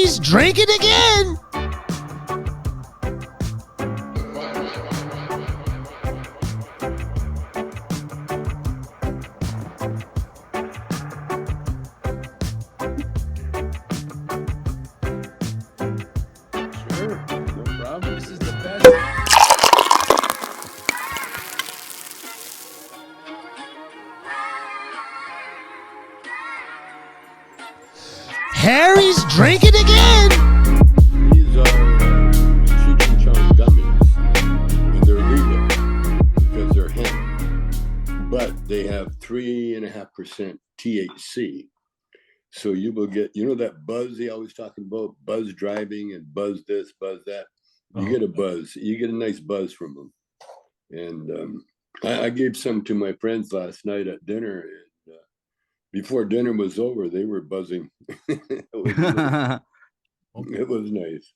Harry's drinking again. Sure, no problem. This is the best. Harry's drinking again. These are Cheech and Chong gummies, and they're legal because they're hemp, but they have 3.5% THC. So you will get, that buzz they always talking about, buzz driving and buzz this, buzz that. You get a buzz. You get a nice buzz from them. And I gave some to my friends last night at dinner. And before dinner was over, they were buzzing. It was nice.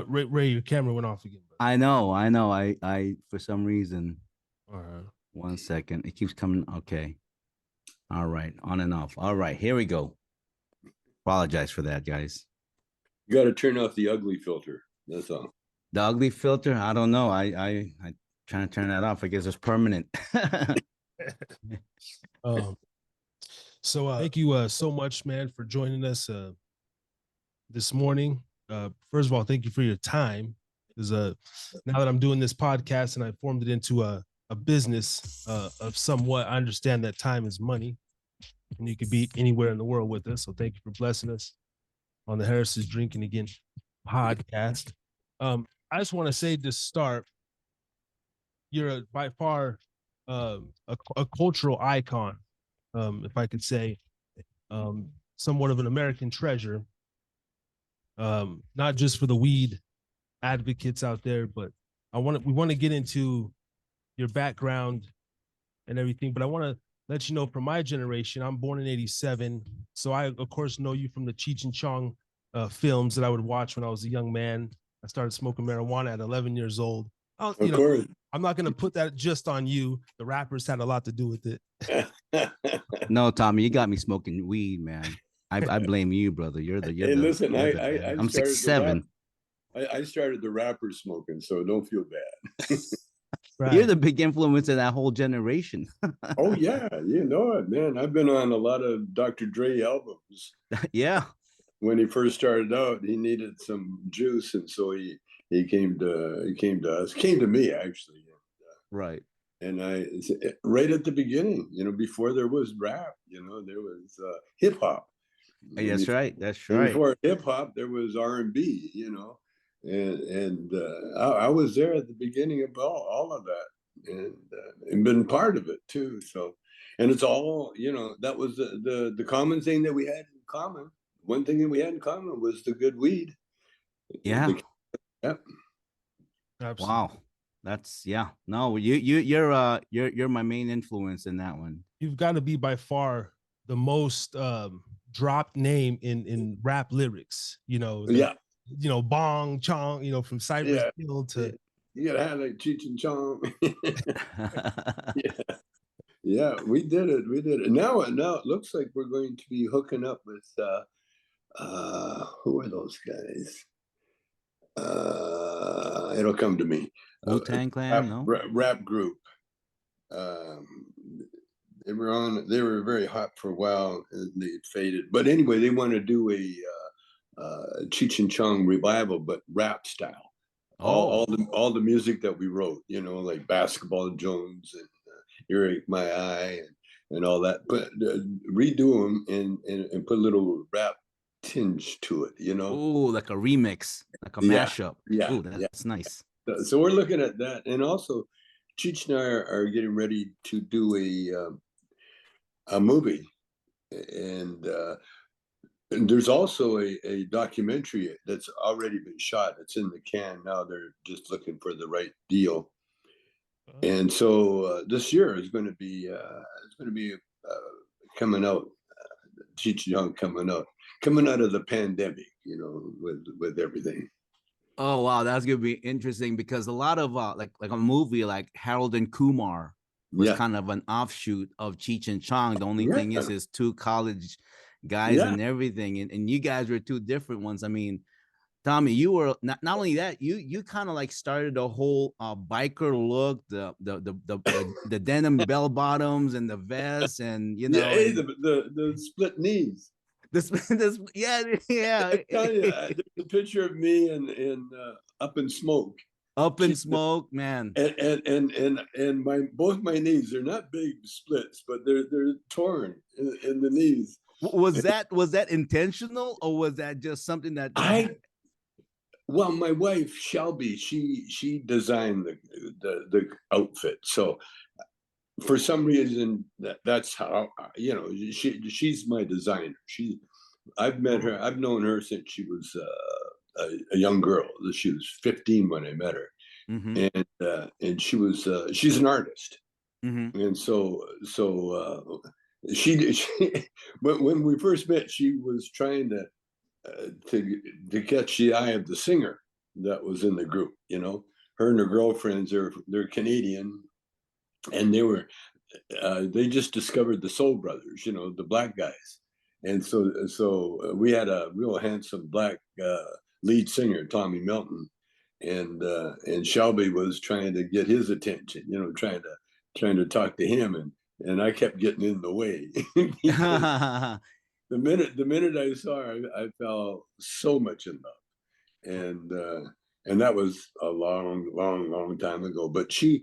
Ray, your camera went off again. I know. I for some reason. All right. 1 second. It keeps coming. Okay. All right. On and off. All right. Here we go. Apologize for that, guys. You got to turn off the ugly filter. That's all. The ugly filter. I don't know. I trying to turn that off. I guess it's permanent. So thank you so much, man, for joining us this morning. First of all, thank you for your time. Because now that I'm doing this podcast and I formed it into a business of somewhat, I understand that time is money, and you could be anywhere in the world with us. So thank you for blessing us on the Harris's Drinking Again podcast. I just want to say to start, you're by far a cultural icon, if I could say, somewhat of an American treasure, not just for the weed advocates out there, but we want to get into your background and everything. But I want to let you know, from my generation, I'm born in '87, so I of course know you from the Cheech and Chong films that I would watch when I was a young man. I started smoking marijuana at 11 years old. Of course. I'm not going to put that just on you. The rappers had a lot to do with it. No, Tommy, you got me smoking weed, man. I blame you, brother. Listen, I'm 6'7". I started the rapper smoking, so don't feel bad. Right. You're the big influence of that whole generation. Oh yeah, you know it, man. I've been on a lot of Dr. Dre albums. Yeah. When he first started out, he needed some juice, and so he came to me actually. Right. And I right at the beginning, before there was rap, there was hip hop. That's right. That's right. Before hip hop, there was R&B, and I was there at the beginning of all of that, and been part of it too. So, and it's all, that was the common thing that we had in common. One thing that we had in common was the good weed. Yeah. Yep. Absolutely. Wow. That's No, you're my main influence in that one. You've got to be by far the most dropped name in rap lyrics. Bong Chong, from Cypress Hill to you gotta have like Cheech and Chong. Yeah, we did it. Now it looks like we're going to be hooking up with who are those guys? It'll come to me. Wu-Tang Clan, rap group. They were very hot for a while, and they faded. But anyway, they want to do a Cheech and Chong revival, but rap style. All the music that we wrote, like Basketball Jones and Earache My Eye and all that. But redo them and put a little rap tinge to it, Oh, like a remix, like a mashup. Yeah. Ooh, that's nice. So we're looking at that. And also Cheech and I are getting ready to do a movie. And there's also a documentary that's already been shot. It's in the can now. They're just looking for the right deal. And so this year is going to be coming out. Cheech and Chong coming out of the pandemic, with everything. Oh wow, that's gonna be interesting because a lot of like a movie like Harold and Kumar was kind of an offshoot of Cheech and Chong. The only thing is two college guys Yeah. and everything. And you guys were two different ones. I mean, Tommy, you were not only that, you kind of like started the whole biker look, the denim bell bottoms and the vests, and you Yeah, know, hey, and the split knees. this yeah, yeah. I tell you, there's a picture of me in Up in Smoke. Up in smoke, man. And my both my knees, they're not big splits, but they're torn in the knees. Was that intentional, or was that just something that Well, my wife Shelby, she designed the outfit. So for some reason that's how she's my designer. I've met her. I've known her since she was a young girl. She was 15 when I met her, Mhm. and she's an artist. Mhm. And she when we first met, she was trying to catch the eye of the singer that was in the group. You know, her and her girlfriends they're Canadian, and they just discovered the Soul Brothers. You know, the black guys, and so we had a real handsome black lead singer, Tommy Melton, and Shelby was trying to get his attention. You know, trying to talk to him, and I kept getting in the way. The minute I saw her, I fell so much in love, and that was a long time ago. But she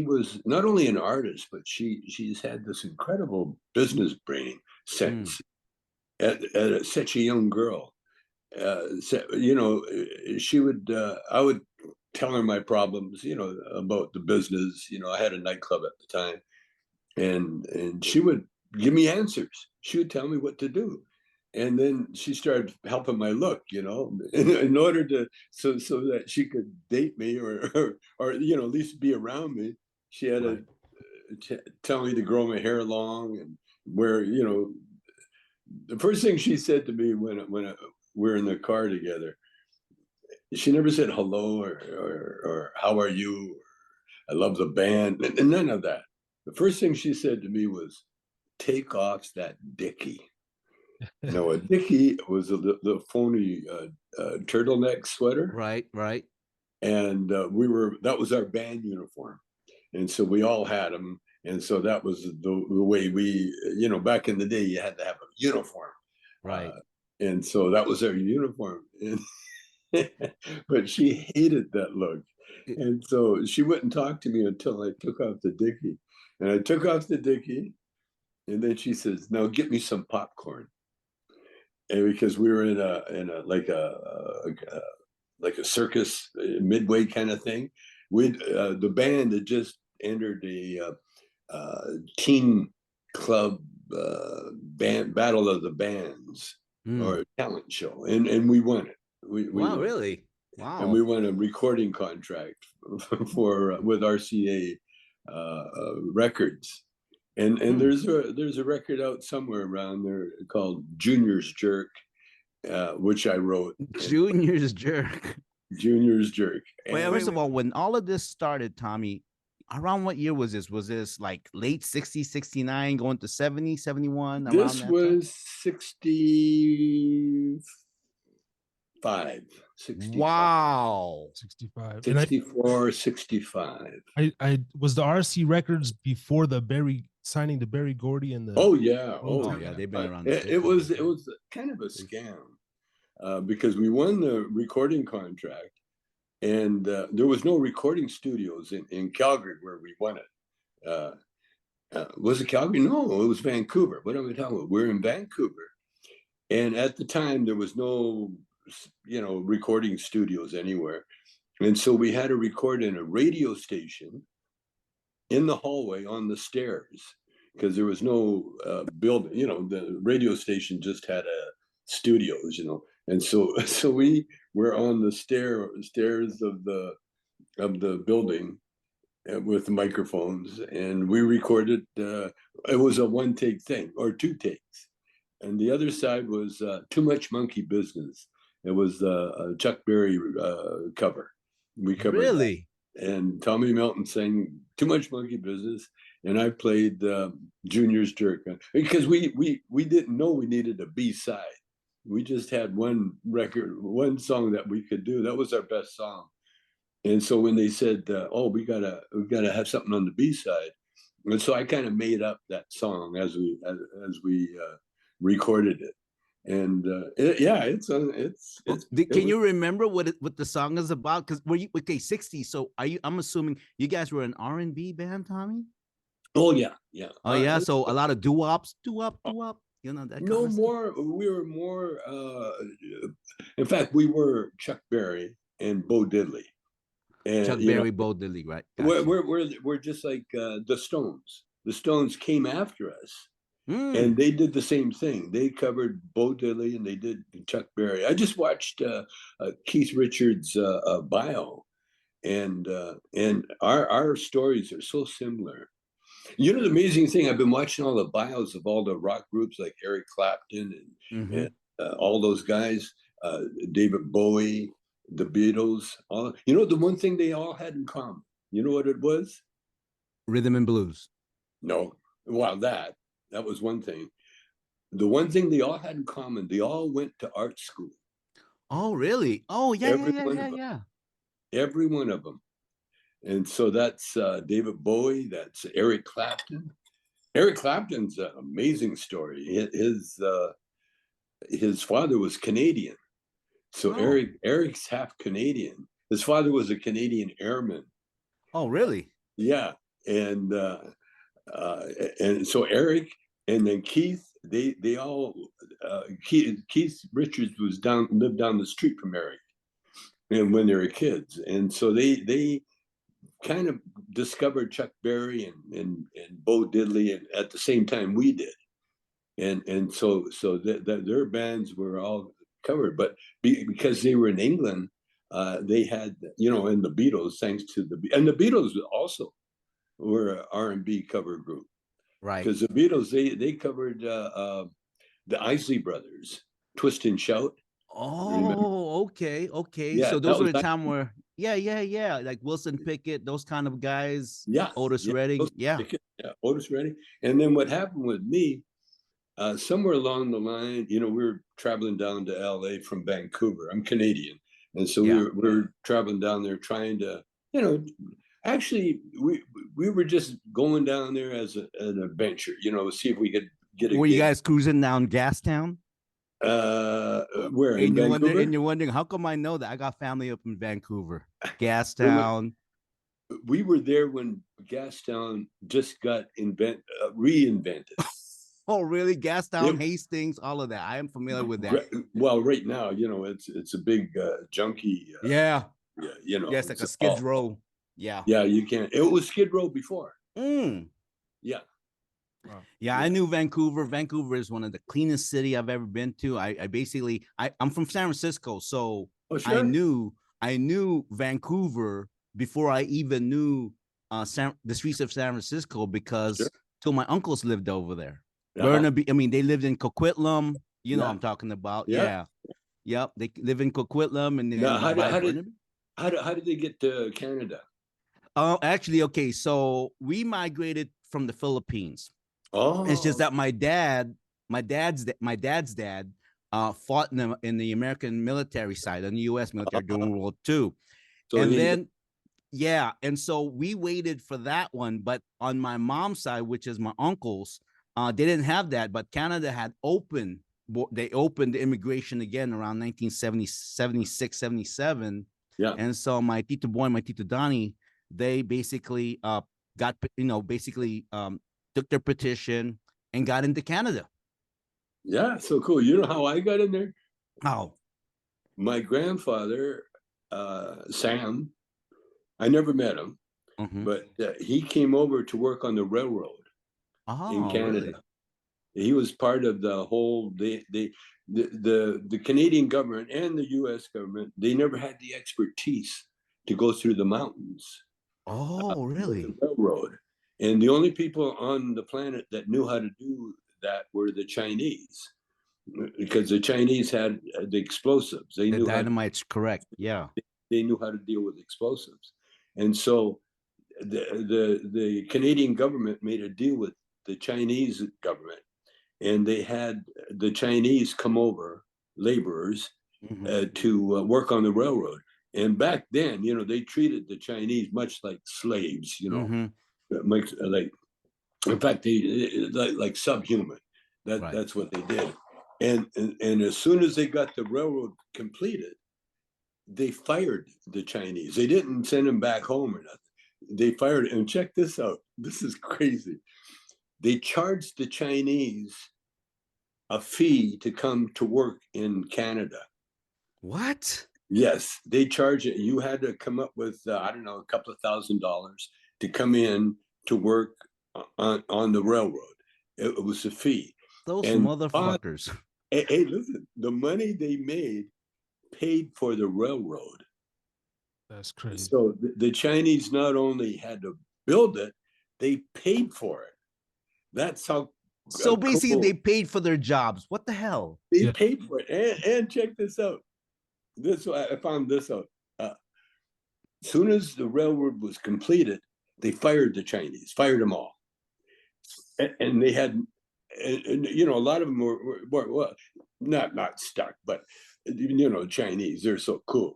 was not only an artist, but she's had this incredible business brain sense at such a young girl. You know, I would tell her my problems, you know, about the business. You know, I had a nightclub at the time, and she would give me answers. She would tell me what to do. And then she started helping my look, you know, in order to so that she could date me or you know, at least be around me. She had Right. to tell me to grow my hair long and wear, you know, the first thing she said to me when we're in the car together, she never said hello or how are you? Or, I love the band, and none of that. The first thing she said to me was, "Take off that dickie." No, a dickie was the phony turtleneck sweater, Right, right. and that was our band uniform, and so we all had them, and so that was the way we, you know, back in the day, you had to have a uniform, Right. and so that was our uniform. But she hated that look, and so she wouldn't talk to me until I took off the dickie, and I took off the dickie, and then she says, "Now get me some popcorn." And because we were in a like a circus midway kind of thing, the band had just entered a teen club band battle of the bands or talent show, and we won it. We Wow, won, really? and Wow. we won a recording contract for with RCA Records. And there's a record out somewhere around there called Junior's Jerk, which I wrote. Junior's jerk. Junior's Jerk. Wait, And first of all, when all of this started, Tommy, around what year was this? Was this like late 60s, 69, going to 70, 71, around this that time? was 65, 65, Wow. 65. 64, 65. I was the RC Records before signing the Barry Gordy and the. Oh yeah, Oh, oh yeah, yeah. they've been around. It was kind of a scam because we won the recording contract, and there was no recording studios in Calgary where we won it. Was it Calgary? No, it was Vancouver. What are we talking about? We're in Vancouver, and at the time there was no, you know, recording studios anywhere, and so we had to record in a radio station in the hallway on the stairs because there was no building. You know, the radio station just had studios. You know, and so we were on the stairs of the building with microphones, and we recorded. It was a one take thing or two takes, and the other side was Too Much Monkey Business. It was a Chuck Berry cover. We covered that. Really? and Tommy Melton sang Too Much Monkey Business, and I played Junior's Jerk, because we didn't know we needed a B-side. We just had one record, one song that we could do. That was our best song. And so when they said, "Oh, we gotta have something on the B-side," and so I kind of made up that song as we recorded it. And Can you remember what the song is about? Because were you 60s? So I'm assuming you guys were an R&B band, Tommy? Oh yeah. Oh yeah. So a lot of doo-wops, doo-wop. You know that. No more. We were more. In fact, we were Chuck Berry and Bo Diddley. And, Chuck Berry, Bo Diddley, right? Gotcha. We're just like the Stones. The Stones came after us. And they did the same thing. They covered Bo Diddley and they did Chuck Berry. I just watched Keith Richards' bio, and our stories are so similar. You know, the amazing thing, I've been watching all the bios of all the rock groups like Eric Clapton and all those guys, David Bowie, the Beatles. You know, the one thing they all had in common, you know what it was? Rhythm and blues. No, well, that was one thing. The one thing they all had in common, they all went to art school. Oh, really? Oh, yeah. Every one of them. And so that's David Bowie, that's Eric Clapton. Eric Clapton's an amazing story. His father was Canadian. So Eric's half Canadian. His father was a Canadian airman. Oh, really? Yeah. And so Eric and then Keith, they all Keith Richards lived down the street from Eric, and when they were kids, and so they kind of discovered Chuck Berry and Bo Diddley, and at the same time we did, and so their bands were all covered, but because they were in England, they had, you know, and the Beatles, thanks to the Beatles also were an R&B cover group, right? Because the Beatles they covered the Isley Brothers, Twist and Shout. Oh, okay. Yeah, so those were the time where like Wilson Pickett, those kind of guys. Otis Redding. Otis Redding. And then what happened with me, somewhere along the line, you know, we were traveling down to LA from Vancouver. I'm Canadian, and so we were traveling down there trying to, you know, actually we were just going down there as an adventure, you know, see if we could get a Were gig. You guys cruising down Gastown? Where in Vancouver? And you're wondering, how come I know that? I got family up in Vancouver. Gastown. We were there when Gastown just got reinvented. Oh, really? Gastown, Hastings, all of that. I am familiar with that. Well, right now, you know, it's a big junkie. Yeah, you know. Yes, like a Skid Row. Yeah. Yeah, you can't. It was Skid Row before. Yeah. Wow. Yeah, I knew Vancouver. Vancouver is one of the cleanest city I've ever been to. I'm from San Francisco, so I knew Vancouver before I even knew the streets of San Francisco, because till my uncles lived over there. Burnaby, I mean, they lived in Coquitlam. You know what I'm talking about. Yeah. Yep. They live in Coquitlam, and then how did they get to Canada? Oh, actually, okay. So we migrated from the Philippines. Oh, it's just that my dad's dad fought in the American military side, in the U.S. military during World War II. And so we waited for that one. But on my mom's side, which is my uncles, they didn't have that. But Canada had opened the immigration again around 1976, 77. Yeah. And so my Tito Boy and my Tito Donnie, they basically took their petition and got into Canada. Yeah, so cool. You know how I got in there? How? My grandfather, Sam, I never met him, but he came over to work on the railroad in Canada. Really? He was part of the whole, the Canadian government and the U.S. government, they never had the expertise to go through the mountains. Oh, really? The railroad. And the only people on the planet that knew how to do that were the Chinese, because the Chinese had the explosives. They knew dynamite's correct. Yeah. They knew how to deal with explosives. And so the Canadian government made a deal with the Chinese government, and they had the Chinese come over, laborers, to work on the railroad. And back then, they treated the Chinese much like slaves, like, in fact, they like subhuman. That's what they did. And as soon as they got the railroad completed, they fired the Chinese. They didn't send them back home or nothing. They fired, and check this out. This is crazy. They charged the Chinese a fee to come to work in Canada. What? Yes, they charge it. You had to come up with, I don't know, a couple of $1,000 to come in to work on the railroad. It was a fee. Those motherfuckers. Hey, listen, the money they made paid for the railroad. That's crazy. So the Chinese not only had to build it, they paid for it. That's how. So basically, they paid for their jobs. What the hell? They paid for it. And check this out. I found this out. As soon as the railroad was completed, they fired the Chinese, fired them all. And they had, a lot of them were not stuck, but Chinese, they're so cool.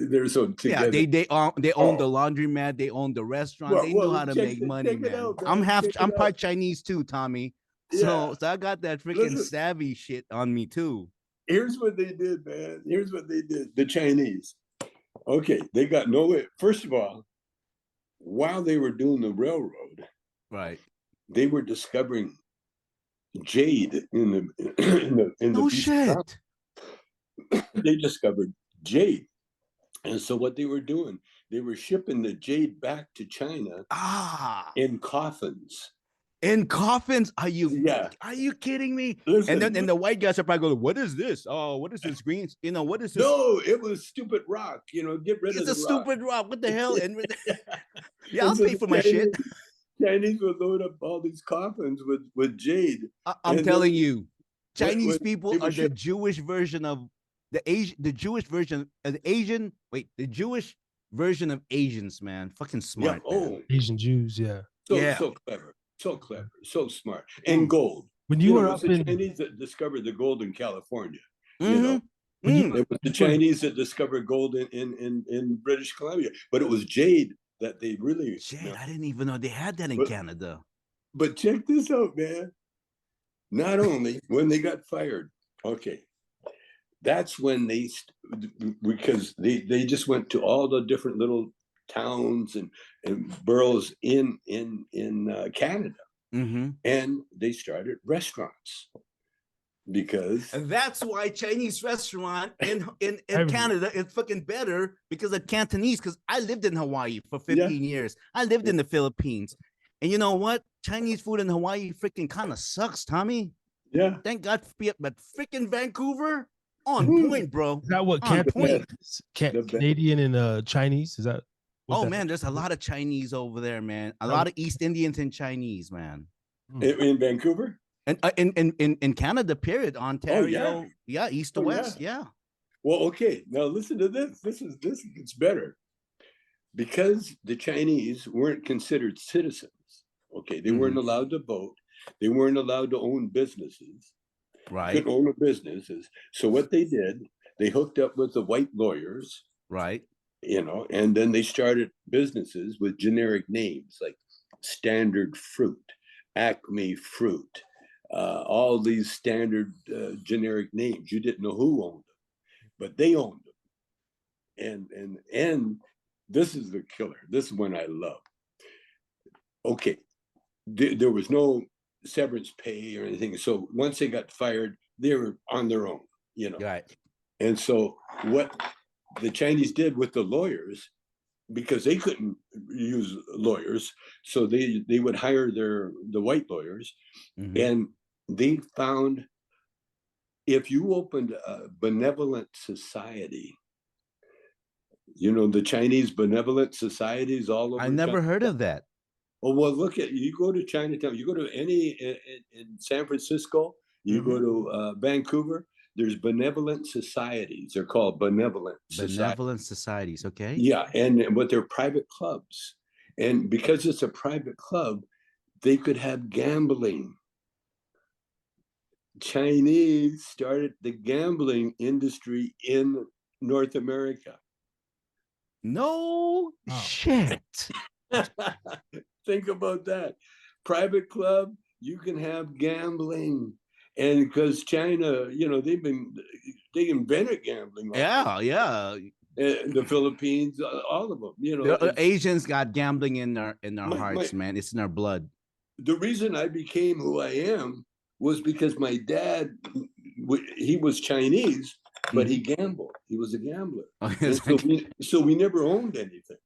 They're so together. Yeah, they own the laundromat, they own the restaurant, they know how to make money, man. I'm part Chinese too, Tommy. So I got that freaking savvy shit on me too. Here's what they did, man. Here's what they did. The Chinese. Okay, they got nowhere. First of all, while they were doing the railroad, right, they were discovering jade in the no shit. They discovered jade. And so what they were doing, they were shipping the jade back to China in coffins. In coffins? Are you kidding me? Listen, and the white guys are probably going, what is this? Oh, what is this green? What is this? No, it was stupid rock. Get rid of the rock. It's a stupid rock. What the hell? And I'll pay for my shit. Chinese would load up all these coffins with jade. I'm telling you, Chinese people are the Jewish version of the Jewish version of the Asian. Wait, the Jewish version of Asians, man. Fucking smart. Yeah. Oh, Asian Jews, yeah. So clever. So clever, so smart, and gold. When you were up in the Chinese that discovered the gold in California, it was the Chinese that discovered gold in British Columbia, but it was jade that they really. Jade, I didn't even know they had that in Canada. But check this out, man. Not only when they got fired, that's when because they just went to all the different little towns and boroughs in Canada, and they started restaurants and that's why Chinese restaurant in Canada is fucking better because of Cantonese. Because I lived in Hawaii for 15 years. I lived in the Philippines, and you know what? Chinese food in Hawaii freaking kind of sucks, Tommy. Yeah. Thank God for it, but freaking Vancouver on point, bro. Is that what Canadian and Chinese? Is that? Man, there's a lot of Chinese over there, man. A lot of East Indians and Chinese, man. In Vancouver? And in Canada, period. Ontario, east to west, Well, okay. Now listen to this. This gets better. Because the Chinese weren't considered citizens. Okay, they weren't allowed to vote. They weren't allowed to own businesses. Right. Couldn't own businesses. So what they did, they hooked up with the white lawyers. Right. And then they started businesses with generic names like Standard Fruit, Acme Fruit, all these standard generic names. You didn't know who owned them, but they owned them. And this is the killer. This is one I love. Okay, there was no severance pay or anything. So once they got fired, they were on their own, Right. And so what the Chinese did with the lawyers, because they couldn't use lawyers, so they would hire the white lawyers, and they found if you opened a benevolent society, the Chinese benevolent societies all over. I never heard of that. Oh, well, you go to Chinatown, you go to in San Francisco, you go to Vancouver, there's benevolent societies. They're called benevolent societies. Okay. Yeah, and but they're private clubs, and because it's a private club, they could have gambling. Chinese started the gambling industry in North America. No shit. Think about that. Private club, you can have gambling. And because China, they invented gambling. Yeah. The Philippines, all of them, The Asians got gambling in their hearts, man. It's in their blood. The reason I became who I am was because my dad, he was Chinese, but he gambled. He was a gambler. So we never owned anything.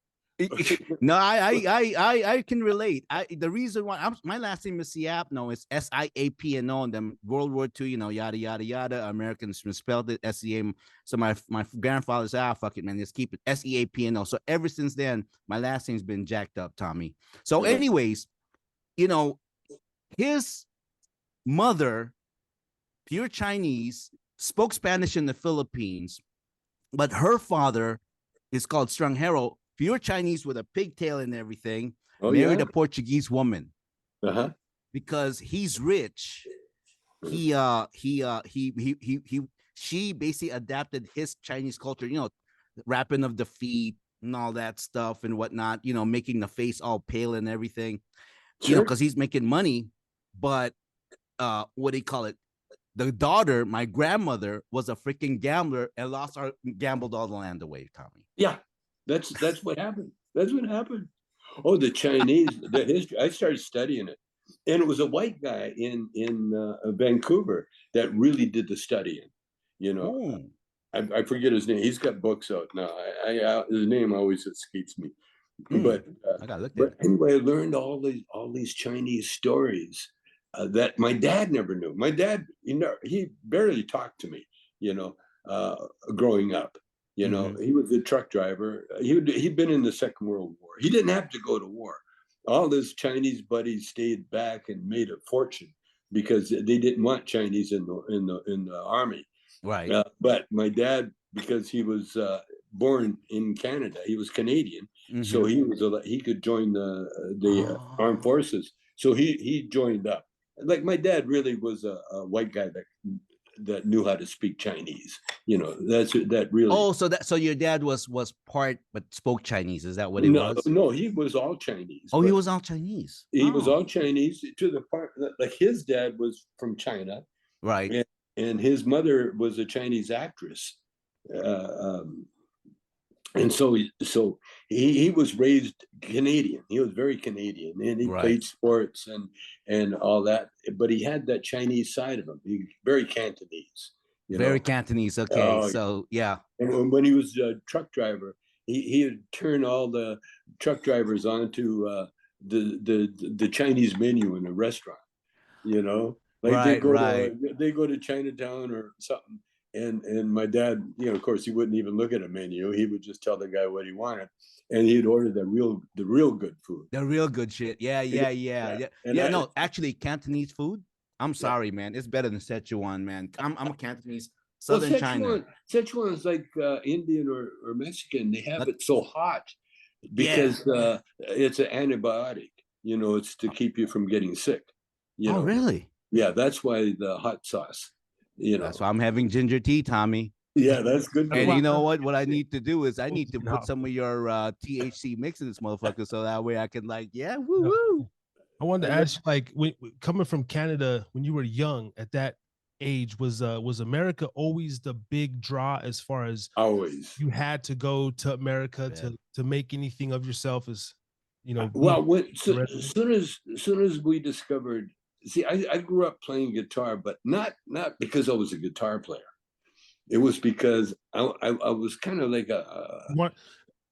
No, I can relate. The reason why my last name is Siapno is Siapno, and then World War II, yada yada yada. Americans misspelled it SEA. So my grandfather said, fuck it, man, just keep it SEAPNO. So ever since then, my last name's been jacked up, Tommy. So, anyways, his mother, pure Chinese, spoke Spanish in the Philippines, but her father is called Stranghero, pure Chinese with a pigtail and everything, married a Portuguese woman. Because he's rich. She basically adapted his Chinese culture, wrapping of the feet and all that stuff and whatnot, making the face all pale and everything, because he's making money. But what do you call it? The daughter, my grandmother, was a freaking gambler and gambled all the land away, Tommy. Yeah, that's what happened. That's what happened. Oh, the Chinese, the history. I started studying it, and it was a white guy in Vancouver that really did the studying. I forget his name. He's got books out now. His name always escapes me. But I got looked at. Anyway, I learned all these Chinese stories that my dad never knew. My dad, he barely talked to me. Growing up. He was a truck driver. He'd been in the Second World War. He didn't have to go to war. All his Chinese buddies stayed back and made a fortune because they didn't want Chinese in the army. Right. But my dad, because he was born in Canada, he was Canadian, so he could join the armed forces. So he joined up. Like my dad really was a white guy that knew how to speak Chinese. That really. Oh, so your dad was part but spoke Chinese. Is that what it was? No, he was all Chinese. Oh, he was all Chinese. He was all Chinese to the part that, like, his dad was from China, right? And his mother was a Chinese actress, and so he was raised Canadian. He was very Canadian, and he played sports and all that. But he had that Chinese side of him. He very Cantonese. Very Cantonese. Okay, so yeah. And when he was a truck driver, he would turn all the truck drivers onto the Chinese menu in a restaurant. Like they go to Chinatown or something. And my dad, of course, he wouldn't even look at a menu. He would just tell the guy what he wanted, and he'd order the real good food. The real good shit. Yeah. No, actually, Cantonese food. I'm sorry, man. It's better than Szechuan, man. I'm a Cantonese, Southern China. Szechuan is like Indian or Mexican. They have it so hot because it's an antibiotic. It's to keep you from getting sick. Oh, really? Yeah, that's why the hot sauce. That's why I'm having ginger tea, Tommy. Yeah, that's good. And you know what? What I need to do is I need to put some of your THC mix in this motherfucker, so that way I can woo. I wanted to ask you, coming from Canada, when you were young at that age, was America always the big draw as far as always you had to go to America to make anything of yourself as Well, as soon as we discovered. See, I grew up playing guitar, but not because I was a guitar player. It was because I was kind of like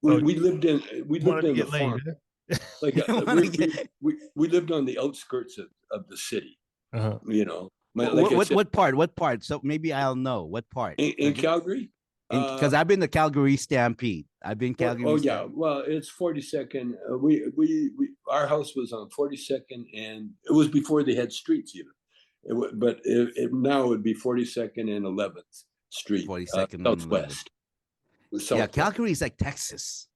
we lived in the farm. Like we lived on the outskirts of the city. What part? So maybe I'll know what part. In Calgary. Because I've been to Calgary Stampede. I've been Calgary. Yeah, well, it's 42nd. Our house was on 42nd, and it was before they had streets even. But now it would be 42nd and 11th Street, 42nd and 11th. Southwest. Yeah, Southwest. Calgary is like Texas.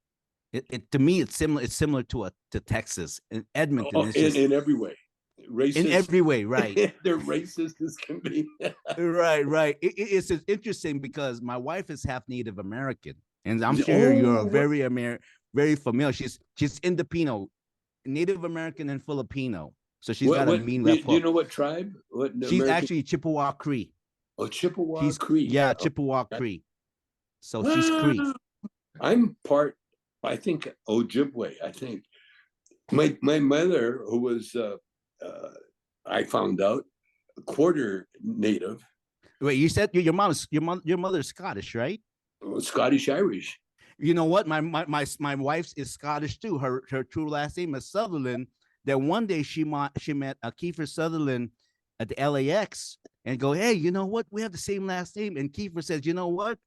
It to me, it's similar to Texas. In Edmonton, Oh, it's just, in every way. Racist. in every way, right? They're racist as can be. Right. It's interesting because my wife is half Native American, and I'm sure you're very familiar. She's Indopino, Native American and Filipino, so she's got a mean left hook. Do you know what tribe? She's actually Chippewa Cree. Oh, Chippewa Cree. Yeah, Chippewa Cree. So she's Cree. I'm part, I think, Ojibwe. I think my mother, who was I found out, a quarter Native. Wait, you said your mother's Scottish, right? Scottish Irish. You know what? My wife's is Scottish too. Her true last name is Sutherland. That one day she met Kiefer Sutherland at the LAX and go, hey, you know what? We have the same last name. And Kiefer says, you know what?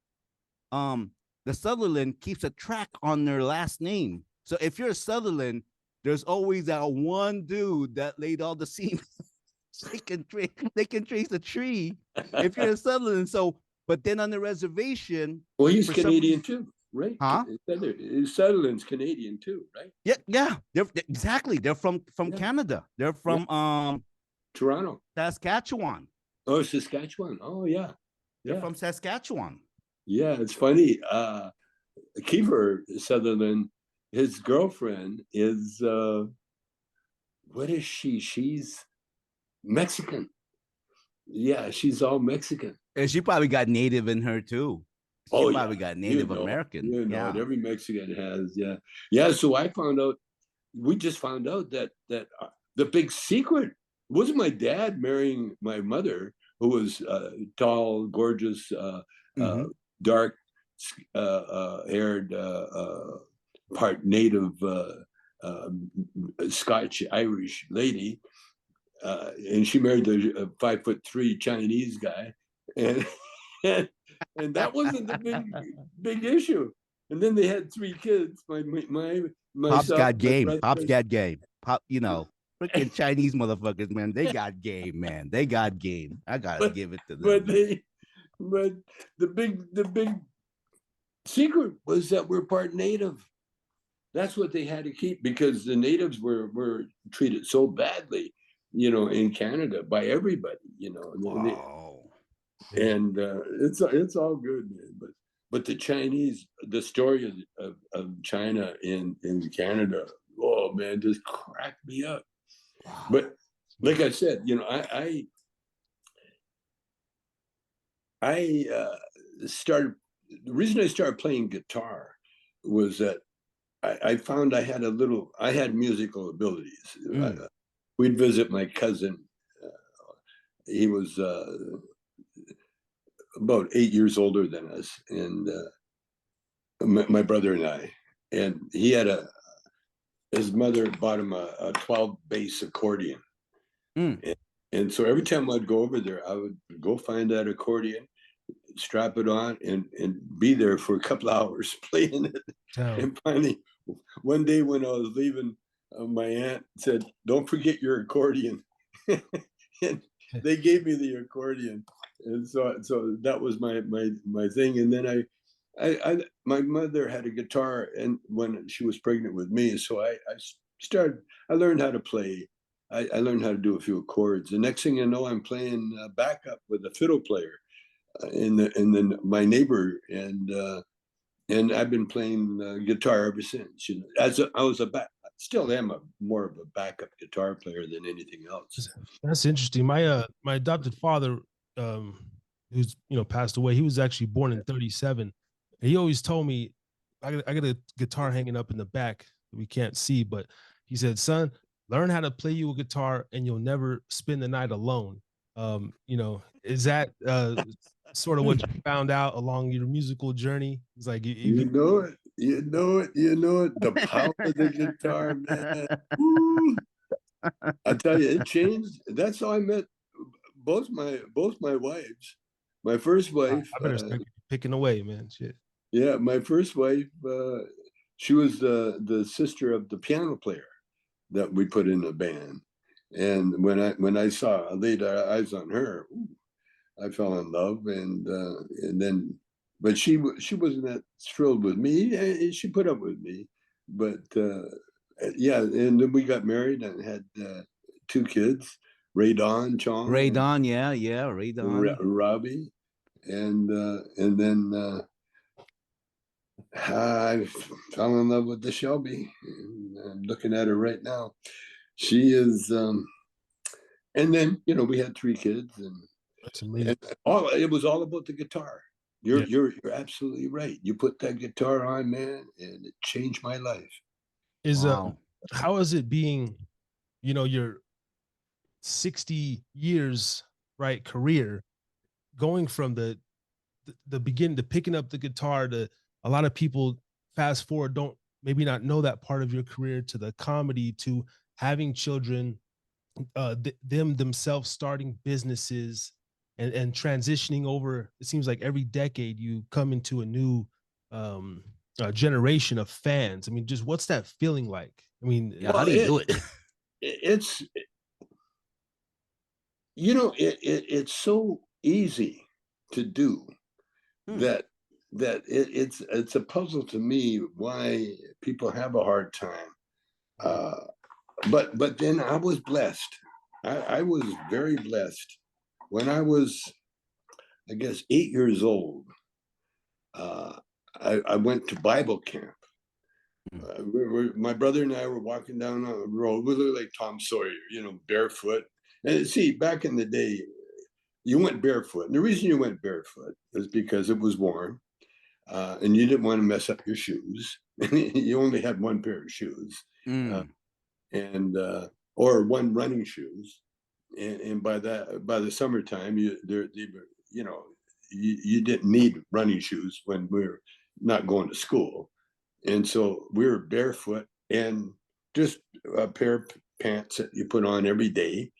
The Sutherland keeps a track on their last name. So if you're a Sutherland, there's always that one dude that laid all the seams. They can trace a tree if you're a Sutherland. So, but then on the reservation, well, he's Canadian too, right? Huh? Sutherland's Canadian too, right? Yeah. Exactly. They're from Canada. They're from Toronto, Saskatchewan. Oh, Saskatchewan. Oh, yeah. They're from Saskatchewan. Yeah, it's funny. Kiefer Sutherland, his girlfriend is what is she? She's Mexican. Yeah, she's all Mexican. And she probably got Native in her too. She probably got Native American. Yeah, every Mexican has. Yeah. So we just found out that the big secret wasn't my dad marrying my mother, who was tall, gorgeous, dark haired, part Native, Scotch Irish lady, and she married the 5'3" Chinese guy, and that wasn't the big issue. And then they had 3 kids. Pop's got game. Pop's got game. Pop, freaking Chinese motherfuckers, man. They got game, man. They got game. I gotta give it to them. But the big secret was that we're part Native. That's what they had to keep, because the Natives were treated so badly, in Canada by everybody, Wow. And it's all good, man. But the Chinese, the story of China in Canada, oh man, just cracked me up. Wow. But like I said, I started. The reason I started playing guitar was that I found I had musical abilities. We'd visit my cousin. He was about 8 years older than us, and my brother and I. And he had his mother bought him a 12 bass accordion. And so every time I'd go over there, I would go find that accordion, strap it on, and be there for a couple of hours playing it. And finally, one day when I was leaving, my aunt said, "Don't forget your accordion." And they gave me the accordion, and so that was my thing. And then my mother had a guitar, and when she was pregnant with me, so I learned how to play. I learned how to do a few chords. The next thing you know, I'm playing backup with a fiddle player, my neighbor, and I've been playing guitar ever since. Still am more of a backup guitar player than anything else. That's interesting. My adopted father, who's passed away, he was actually born in 1937. And he always told me, I got a guitar hanging up in the back that we can't see, but he said, "Son, learn how to play you a guitar and you'll never spend the night alone." Is that sort of what you found out along your musical journey? It's like you know it. The power of the guitar, man. Woo. I tell you, it changed. That's how I met both my wives. My first wife. I better start picking away, man. Shit. Yeah, my first wife. She was the sister of the piano player that we put in the band, And when I saw I laid eyes on her, ooh, I fell in love, and then, but she wasn't that thrilled with me. She put up with me, but yeah, and then we got married and had 2 kids, Ray Don Chong Ray and Don, yeah, Ray Don. Robbie, and then I fell in love with the Shelby. And I'm looking at her right now. She is, and then we had 3 kids, That's amazing. and it was all about the guitar. You're absolutely right. You put that guitar on, man, and it changed my life. Wow. How is it being, your 60 years right career, going from the beginning to picking up the guitar, to a lot of people fast forward, don't maybe not know that part of your career, to the comedy, to having children, themselves starting businesses, and transitioning over. It seems like every decade you come into a new generation of fans. I mean, just what's that feeling like? I mean, Yeah, how do you do it? It's it's so easy to do that it's a puzzle to me why people have a hard time. But then I was blessed. I was very blessed. When I was, I guess, 8 years old, I went to Bible camp. My brother and I were walking down a road. We looked like Tom Sawyer, barefoot. And see, back in the day, you went barefoot. And the reason you went barefoot is because it was warm, and you didn't want to mess up your shoes. You only had one pair of shoes, and or one running shoes. And by the summertime, you didn't need running shoes when we were not going to school. And so we were barefoot and just a pair of pants that you put on every day,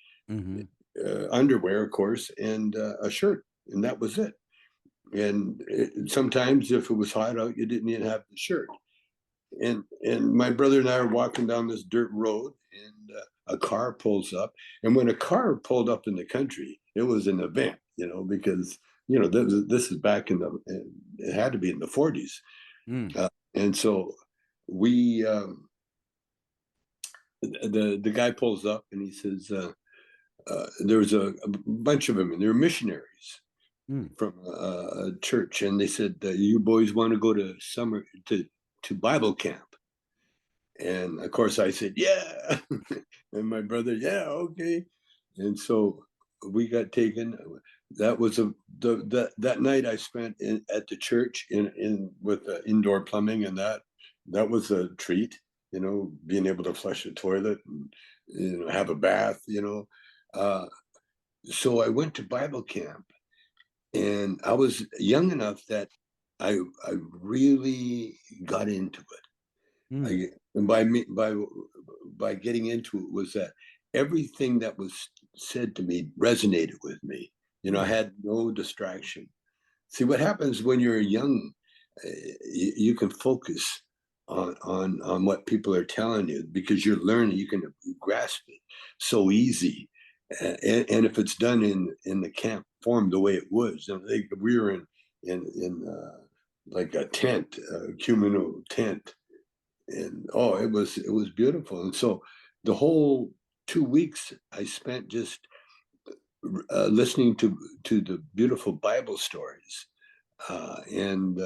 underwear, of course, and a shirt, and that was it. And sometimes if it was hot out, you didn't even have the shirt. And my brother and I are walking down this dirt road, and a car pulls up. And when a car pulled up in the country, it was an event, because this is back it had to be in the 40s. And so we, the guy pulls up and he says, there was a bunch of them, and they were missionaries from a church. And they said, you boys want to go to Bible camp? And of course I said, yeah. And my brother, yeah, okay. And so we got taken. That was that night I spent at the church in with indoor plumbing, and that was a treat, being able to flush a toilet and have a bath, so I went to Bible camp, and I was young enough that I really got into it. And by getting into it was that everything that was said to me resonated with me. I had no distraction. See, what happens when you're young, you can focus on what people are telling you, because you're learning. You can grasp it so easy, and if it's done in the camp form the way it was, we were in like a tent, a communal tent, and it was beautiful. And so the whole 2 weeks I spent just listening to the beautiful Bible stories, and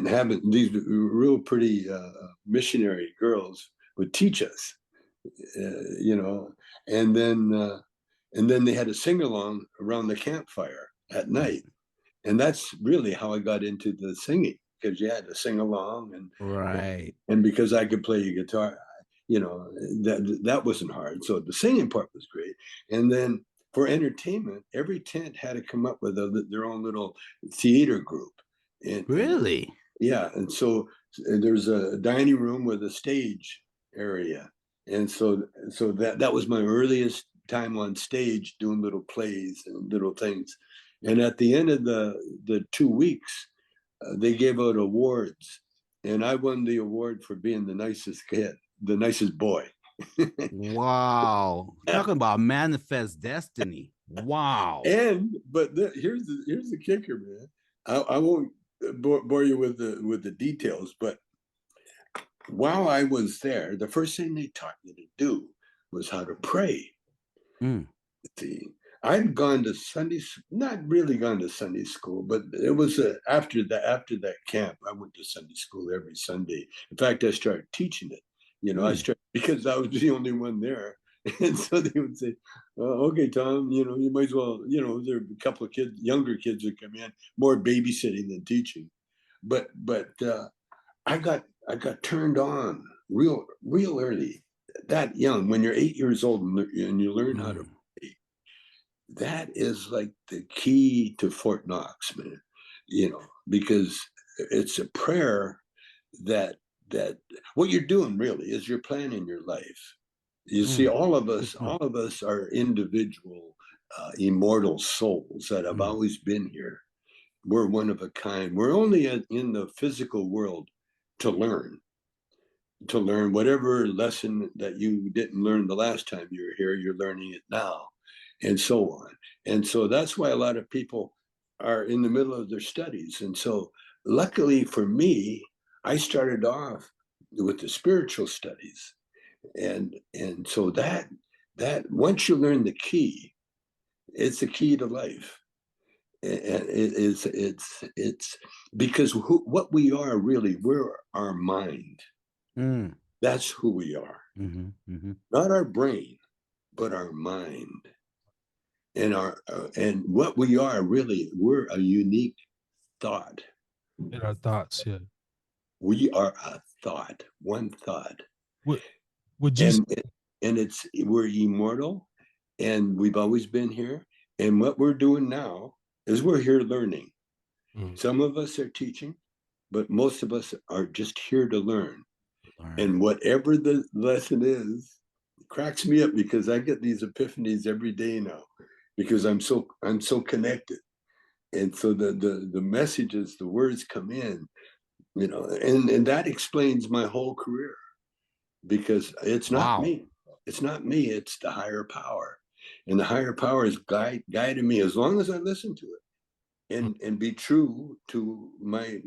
having these real pretty missionary girls would teach us, and then they had a sing along around the campfire at night, and that's really how I got into the singing, because you had to sing along, and because I could play guitar, that wasn't hard. So the singing part was great, and then for entertainment, every tent had to come up with their own little theater group. Really? Yeah, and so there's a dining room with a stage area, and so that was my earliest time on stage, doing little plays and little things. And at the end of the 2 weeks, they gave out awards, and I won the award for being the nicest kid, the nicest boy Wow. Yeah. Talking about manifest destiny. Wow. But here's the kicker, man. I won't bore you with the details, but while I was there, the first thing they taught me to do was how to pray. Mm. See, I'd gone to not really gone to Sunday school, but it was after that camp, I went to Sunday school every Sunday. In fact, I started teaching it. I started because I was the only one there. And so they would say, okay, Tom, you might as well, there are a couple of younger kids that come in, more babysitting than teaching. But I got turned on real early, that young. When you're 8 years old and you learn how to pray, that is like the key to Fort Knox, man. Because it's a prayer that what you're doing really is you're planning your life. You see, all of us are individual, immortal souls that have always been here. We're one of a kind. We're only in the physical world to learn whatever lesson that you didn't learn the last time you were here, you're learning it now, and so on. And so that's why a lot of people are in the middle of their studies. And so luckily for me, I started off with the spiritual studies. And so that once you learn the key, it's the key to life. And it's because what we are really, we're our mind. That's who we are. Not our brain, but our mind. And and what we are really, we're a unique thought. In our thoughts, yeah. We are a thought, one thought. Would you? And we're immortal, and we've always been here. And what we're doing now is we're here learning. Some of us are teaching, but most of us are just here to learn. And whatever the lesson is, it cracks me up because I get these epiphanies every day now, because I'm so connected. And so the messages, the words come in, and that explains my whole career, because it's not me. It's not me, it's the higher power. And the higher power is guiding me as long as I listen to it and be true to my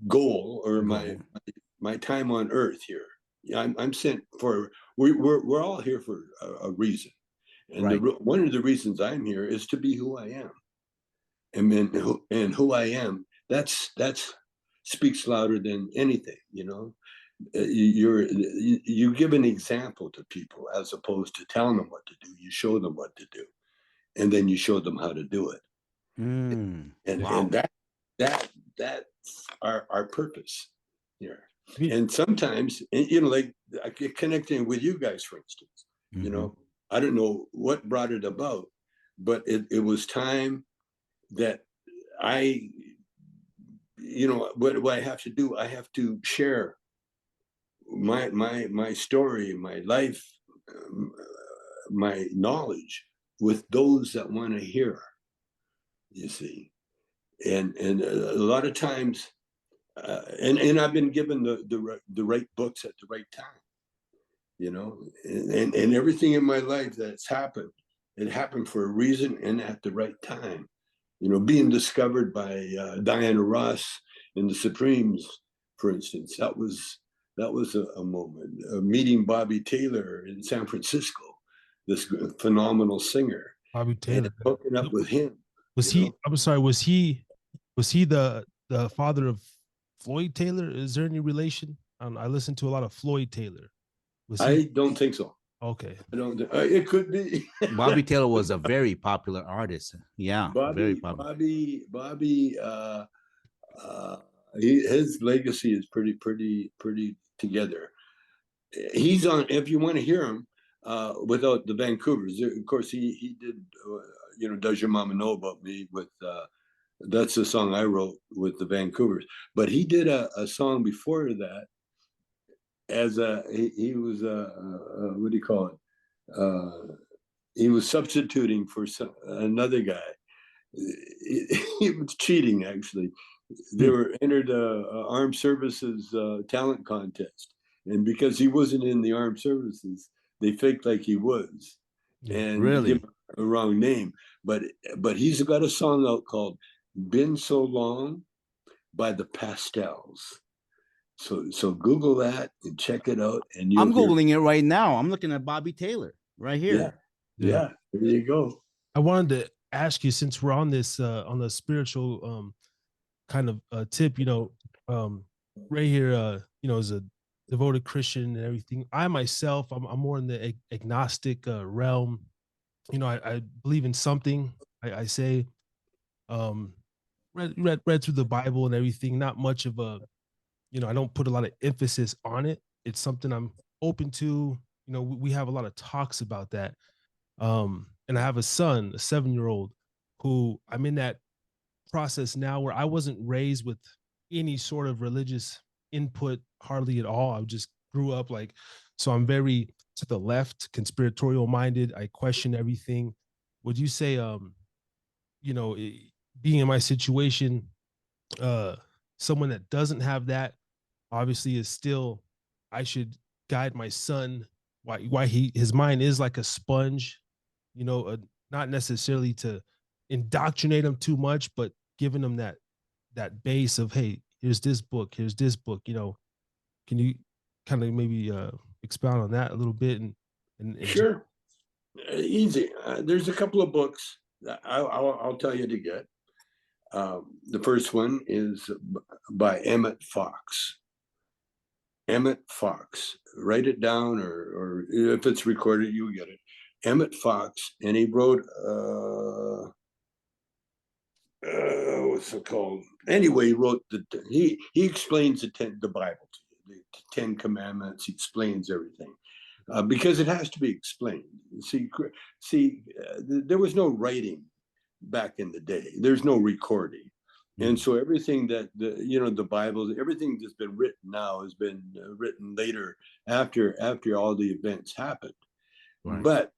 goal, or my time on earth here. I'm sent for, we're all here for a reason. And one of the reasons I'm here is to be who I am. And who I am, that's speaks louder than anything, you give an example to people as opposed to telling them what to do. You show them what to do, and then you show them how to do it. And that's our purpose here. And sometimes, like connecting with you guys, for instance, I don't know what brought it about, but it was time that what I have to do, I have to share my story, my life, my knowledge with those that want to hear, you see. And a lot of times, and I've been given the right books at the right time, and everything in my life that's happened, it happened for a reason and at the right time. Being discovered by Diana Ross in the Supremes, for instance, that was a moment. Meeting Bobby Taylor in San Francisco, this phenomenal singer. Bobby Taylor. And hooking up with him. Was he? I'm sorry. Was he the father of Floyd Taylor? Is there any relation? I listened to a lot of Floyd Taylor. I don't think so. Okay. I don't. It could be. Bobby Taylor was a very popular artist. Yeah, very popular. Bobby. His legacy is pretty together. He's on. If you want to hear him, without the Vancouvers, of course he did. Does Your Mama Know About Me? With that's the song I wrote with the Vancouvers. But he did a song before that. As he was what do you call it? He was substituting for another guy. He was cheating, actually. They were entered a armed services talent contest, and because he wasn't in the armed services, they faked like he was, and Really? give him a wrong name. But he's got a song out called "Been So Long" by the Pastels. So Google that and check it out, and I'm Googling it right now. I'm looking at Bobby Taylor right here. Yeah. There you go. I wanted to ask you, since we're on this on the spiritual kind of tip, Ray here, is a devoted Christian and everything. I myself, I'm more in the agnostic realm. I believe in something. I say, read through the Bible and everything. Not much of a, I don't put a lot of emphasis on it. It's something I'm open to. We have a lot of talks about that. And I have a son, a 7-year-old, who I'm in that process now where I wasn't raised with any sort of religious input, hardly at all. I just grew up so I'm very to the left, conspiratorial minded. I question everything. Would you say, being in my situation, someone that doesn't have that obviously is still, I should guide my son why his mind is like a sponge, not necessarily to indoctrinate him too much, but giving him that base of, hey, here's this book. Can you kind of maybe expound on that a little bit? And Sure. Easy. There's a couple of books that I'll tell you to get. The first one is by Emmett Fox. Emmett Fox. Write it down, or if it's recorded, you get it. Emmett Fox, and he wrote what's it called? Anyway, he wrote he explains the Bible to you, the Ten Commandments. He explains everything because it has to be explained. See, there was no writing back in the day. There's no recording. And so everything that the Bible, everything that's been written now has been written later after all the events happened. Right. But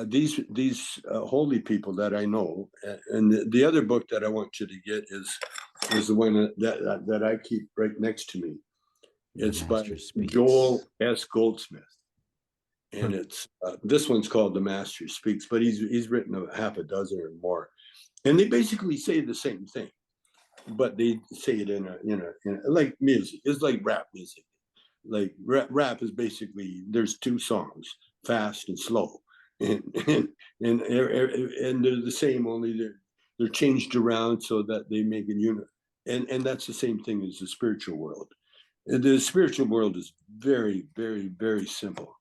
these holy people that I know, and the other book that I want you to get is the one that I keep right next to me. It's by Joel S. Goldsmith, and it's this one's called The Master Speaks, but he's written a half a dozen or more, and they basically say the same thing, but they say it in a like music. It's like rap music. Like rap is basically, there's two songs, fast and slow, and they're the same, only they're changed around so that they make a unit. And that's the same thing as the spiritual world. The spiritual world is very, very, very simple.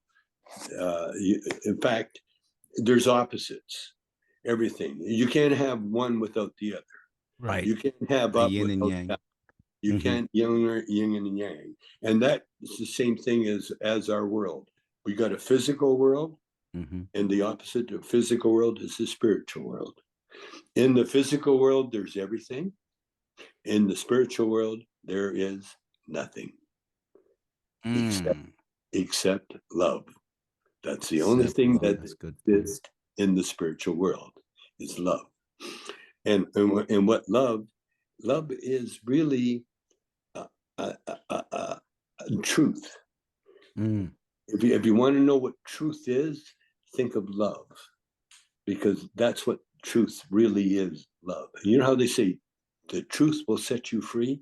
In fact, there's opposites. Everything. You can't have one without the other. Right. You can't have up yin and without yang. down. You can't yin and yang. And that is the same thing as our world. We got a physical world, and the opposite of physical world is the spiritual world. In the physical world, there's everything. In the spiritual world, there is nothing except love. That's the only thing that exists in the spiritual world is love. And what love is really truth. If you want to know what truth is, think of love, because that's what truth really is. Love. You know how they say the truth will set you free?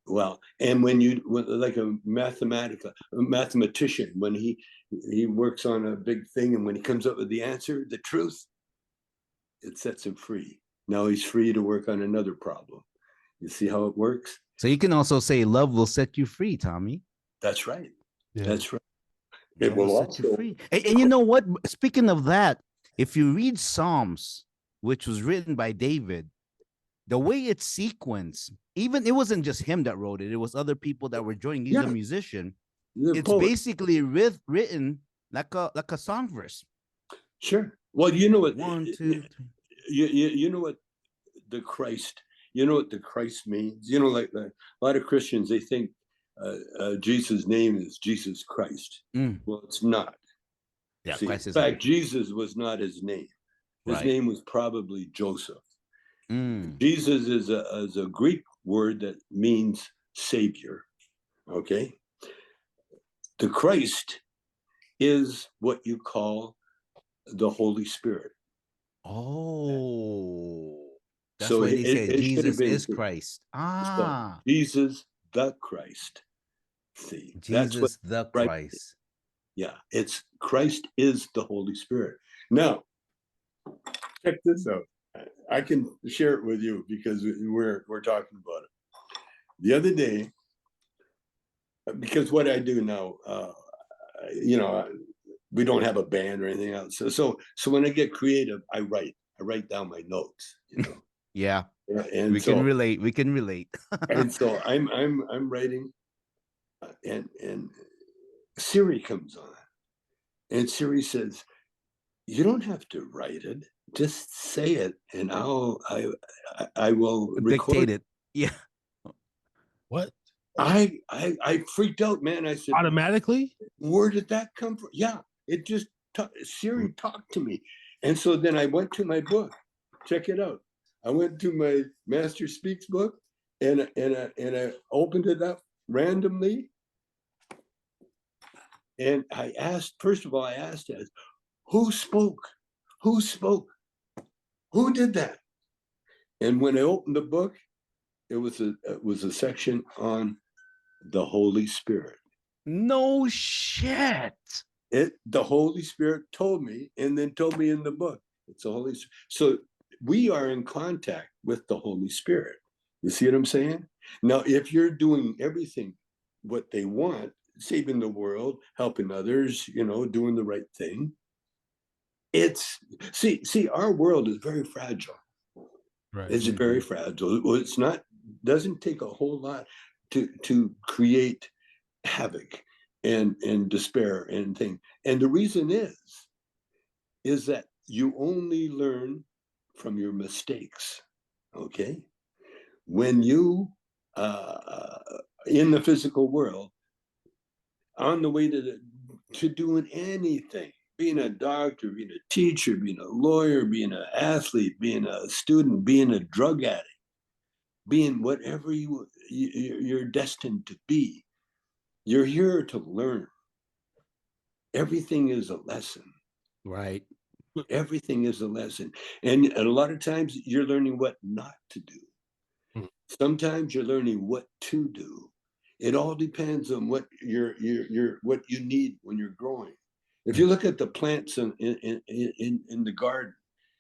Well, and when like a mathematician, when he works on a big thing, and when he comes up with the answer, the truth, it sets him free. Now he's free to work on another problem. You see how it works? So you can also say love will set you free, Tommy. That's right. Yeah. That's right. It will set you free. And you know what? Speaking of that, if you read Psalms, which was written by David, the way it's sequenced, even it wasn't just him that wrote it. It was other people that were joining. He's a musician. It's basically written like a song verse. Sure. Well, you know what? 1, 2, 3. You know what the Christ. You know what the Christ means. You know, like a lot of Christians, they think Jesus' name is Jesus Christ. Well, it's not. Yeah. See, in fact, Jesus was not his name. His name was probably Joseph. Jesus is a Greek word that means savior. Okay. The Christ is what you call the Holy Spirit. Oh, that's So why they said it should have Jesus been is Christ. Ah, so Jesus the Christ. See, that's what Jesus the right. Christ. Yeah, it's Christ is the Holy Spirit. Now, check this out. I can share it with you because we're talking about it. The other day, because what I do now, we don't have a band or anything else. So when I get creative, I write down my notes. Yeah, and we can relate. We can relate. and so I'm writing, and Siri comes on, and Siri says, "You don't have to write it; just say it, and I will record Dictate it. Yeah. What? I freaked out, man. I said, Automatically? where did that come from? Yeah, it just Siri talked to me, and so then I went to my book. Check it out. I went to my Master Speaks book, and I opened it up randomly, and I asked. First of all, I asked, "Who spoke? Who spoke? Who did that?" And when I opened the book, it was a section on the Holy Spirit. No shit. The Holy Spirit told me, and then told me in the book. It's the Holy Spirit. So we are in contact with the Holy Spirit. You see what I'm saying? Now, if you're doing everything what they want, saving the world, helping others, doing the right thing, see, our world is very fragile. Right. It's very fragile. Well, doesn't take a whole lot to create havoc and despair and thing. And the reason is that you only learn from your mistakes. Okay. When you in the physical world, on the way to doing anything, being a doctor, being a teacher, being a lawyer, being an athlete, being a student, being a drug addict, being whatever you're destined to be, you're here to learn. Everything is a lesson. Right. Everything is a lesson. And a lot of times you're learning what not to do. Sometimes you're learning what to do. It all depends on what what you need when you're growing. If you look at the plants in the garden,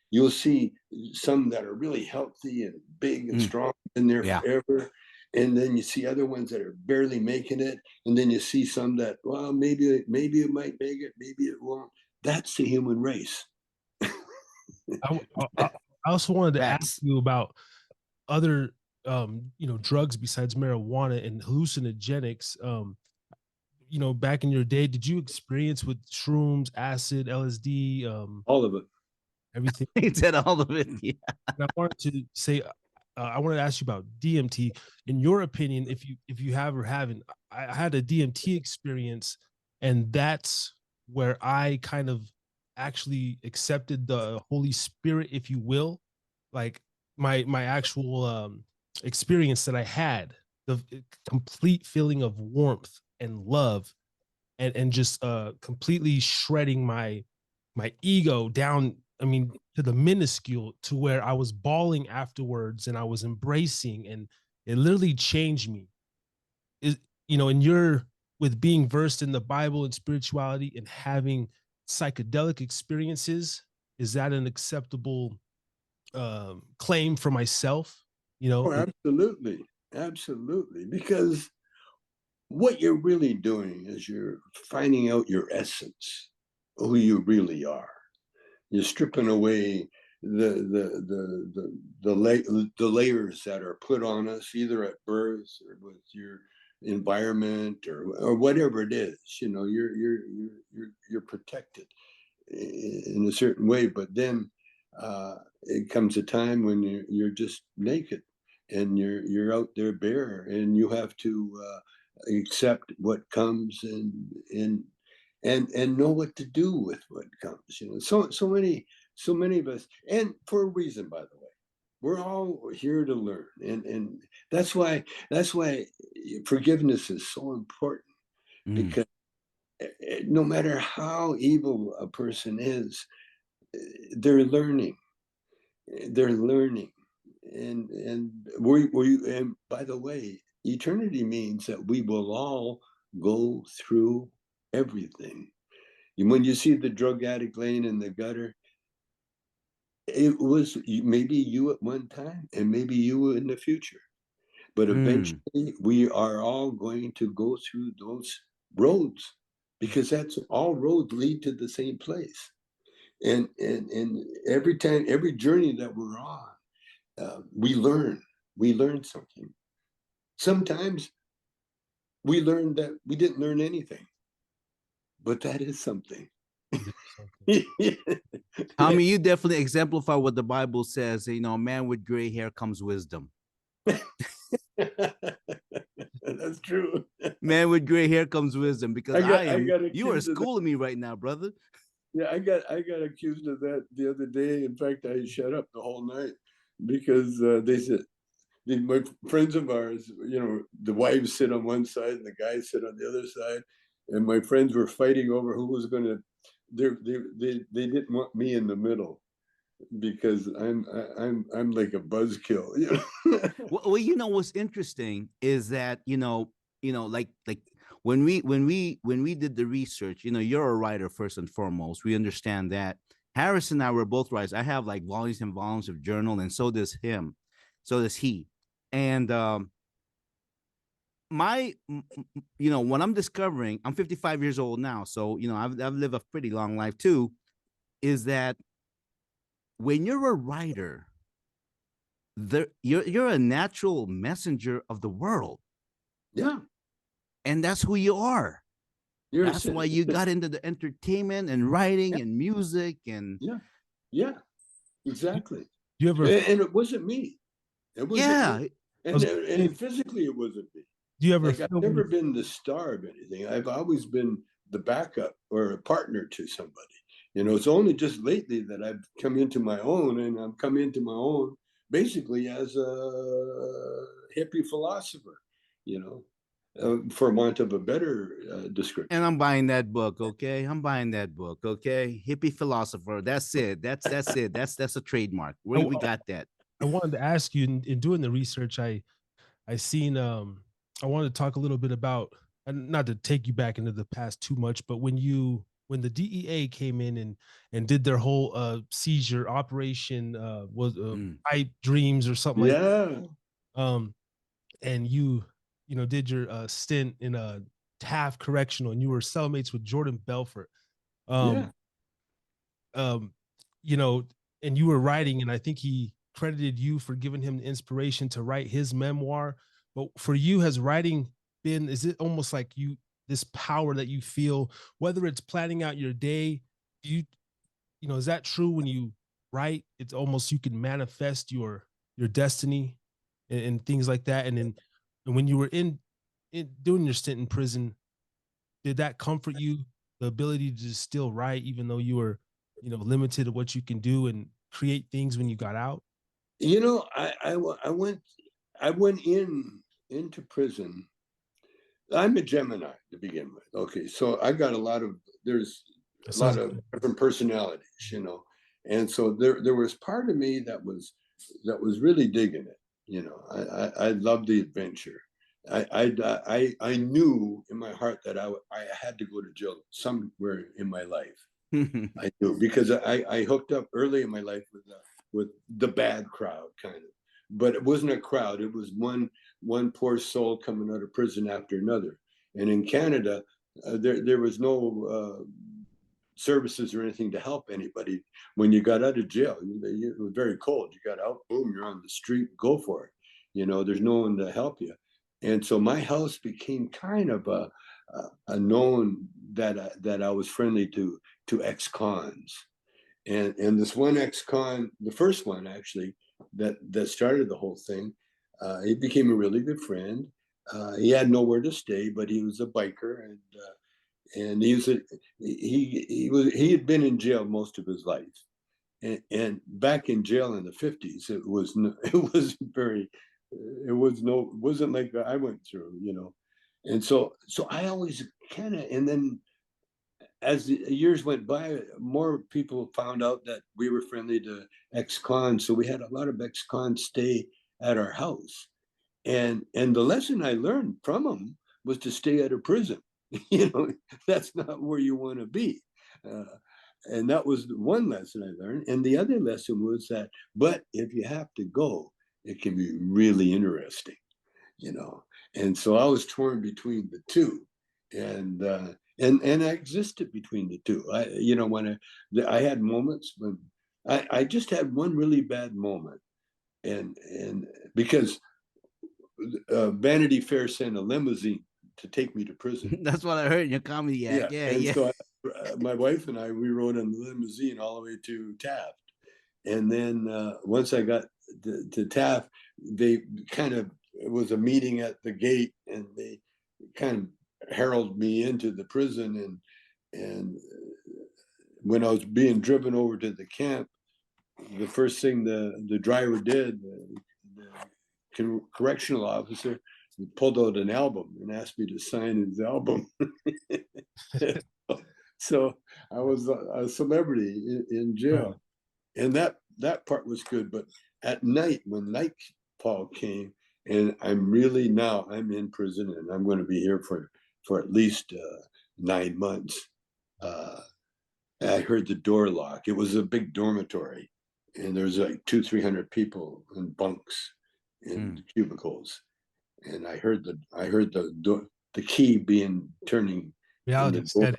you'll see some that are really healthy and big and strong, in there forever. And then you see other ones that are barely making it. And then you see some that, well, maybe it might make it, maybe it won't. That's the human race. I also wanted to ask you about other drugs besides marijuana and hallucinogenics. Back in your day, did you experience with shrooms, acid, LSD, all of it, everything? He said all of it. Yeah. And I wanted to say, I wanted to ask you about DMT. In your opinion, if you have or haven't, I had a DMT experience, and that's where I kind of actually accepted the Holy Spirit, if you will, like my actual experience that I had, the complete feeling of warmth and love, and just completely shredding my ego down. I mean, to the minuscule, to where I was bawling afterwards, and I was embracing, and it literally changed me. And you're, with being versed in the Bible and spirituality and having psychedelic experiences, is that an acceptable claim for myself? Oh, absolutely. Because what you're really doing is you're finding out your essence, who you really are. You're stripping away the layers that are put on us, either at birth or with your environment or whatever it is. You're protected in a certain way, but then it comes a time when you're just naked and you're out there bare, and you have to accept what comes and know what to do with what comes. So many of us, and for a reason, by the way. We're all here to learn, and that's why forgiveness is so important, Mm. because no matter how evil a person is, they're learning. They're learning, and and by the way, eternity means that we will all go through everything. And when you see the drug addict laying in the gutter, it was maybe you at one time, and maybe you in the future. But Mm. eventually, we are all going to go through those roads, because that's all roads lead to the same place. And every time, every journey that we're on, we learn. We learn something. Sometimes we learn that we didn't learn anything, but that is something. Tommy, you definitely exemplify what the Bible says. You know, a man with gray hair comes wisdom. That's true. Man with gray hair comes wisdom, because I got you are accused of that. schooling me right now, brother. Yeah, I got accused of that the other day. In fact, I shut up the whole night because they said, my friends of ours, the wives sit on one side and the guys sit on the other side, and my friends were fighting over who was going to. They didn't want me in the middle, because I'm like a buzzkill. Well, you know what's interesting is that like when we did the research, you're a writer first and foremost. We understand that. Harris and I were both writers. I have like volumes and volumes of journal, and so does him, so does he. And what I'm discovering, I'm 55 years old now, so I've lived a pretty long life too. Is that when you're a writer, you're a natural messenger of the world, Yeah, and that's who you are. you're That's why you got into the entertainment and writing and music and yeah, exactly. You ever And it wasn't me. It wasn't yeah. me. was- And physically, it wasn't me. do you ever Like, I've feel never been the star of anything. I've always been the backup or a partner to somebody. It's only just lately that I've come into my own, and I've come into my own basically as a hippie philosopher, for want of a better description. And I'm buying that book, okay? I'm buying that book, okay? Hippie philosopher. That's it. That's it. That's a trademark. We got that. I wanted to ask you in doing the research, I seen I wanted to talk a little bit about, and not to take you back into the past too much, but when the DEA came in and did their whole seizure operation, was pipe dreams or something like Yeah. and did your stint in a Taft Correctional, and you were cellmates with Jordan Belfort. Yeah. um you know and you were writing, and I think he credited you for giving him the inspiration to write his memoir. But for you, has writing been, is it almost like this power that you feel, whether it's planning out your day, is that true? When you write, it's almost, you can manifest your destiny and things like that. And when you were in doing your stint in prison, did that comfort you, the ability to just still write even though you were limited to what you can do and create things when you got out? I went into prison. I'm a Gemini to begin with. Okay, so I got there's a lot of different personalities, and so there was part of me that was really digging it. I love the adventure. I knew in my heart that I had to go to jail somewhere in my life. I knew, because I hooked up early in my life with the bad crowd, kind of, but it wasn't a crowd. It was one poor soul coming out of prison after another. And in Canada, there was no services or anything to help anybody. When you got out of jail, it was very cold. You got out, boom, you're on the street, go for it. There's no one to help you. And so my house became kind of a known that I was friendly to ex-cons. And this one ex-con, the first one actually, that started the whole thing, he became a really good friend. He had nowhere to stay, but he was a biker, and he had been in jail most of his life, And back in jail in the 50s, it was wasn't like I went through, and so I always kind of, and then as the years went by, more people found out that we were friendly to ex-cons, so we had a lot of ex-cons stay at our house, and the lesson I learned from them was to stay out of prison. That's not where you want to be. And that was one lesson I learned. And the other lesson was that, but if you have to go, it can be really interesting, And so I was torn between the two, and I existed between the two. When I had moments when I just had one really bad moment, and because Vanity Fair sent a limousine to take me to prison. That's what I heard in your comedy act. Yeah. So my wife and we rode in the limousine all the way to Taft. And then once I got to Taft, they it was a meeting at the gate, and they kind of heralded me into the prison. And when I was being driven over to the camp, the first thing the driver did, the correctional officer, pulled out an album and asked me to sign his album. So I was a celebrity in jail, and that part was good. But at night, when nightfall came, and I'm in prison, and I'm going to be here for at least 9 months. I heard the door lock. It was a big dormitory, and there's like 200-300 people in bunks in cubicles, and I heard the door, the key turning in the door.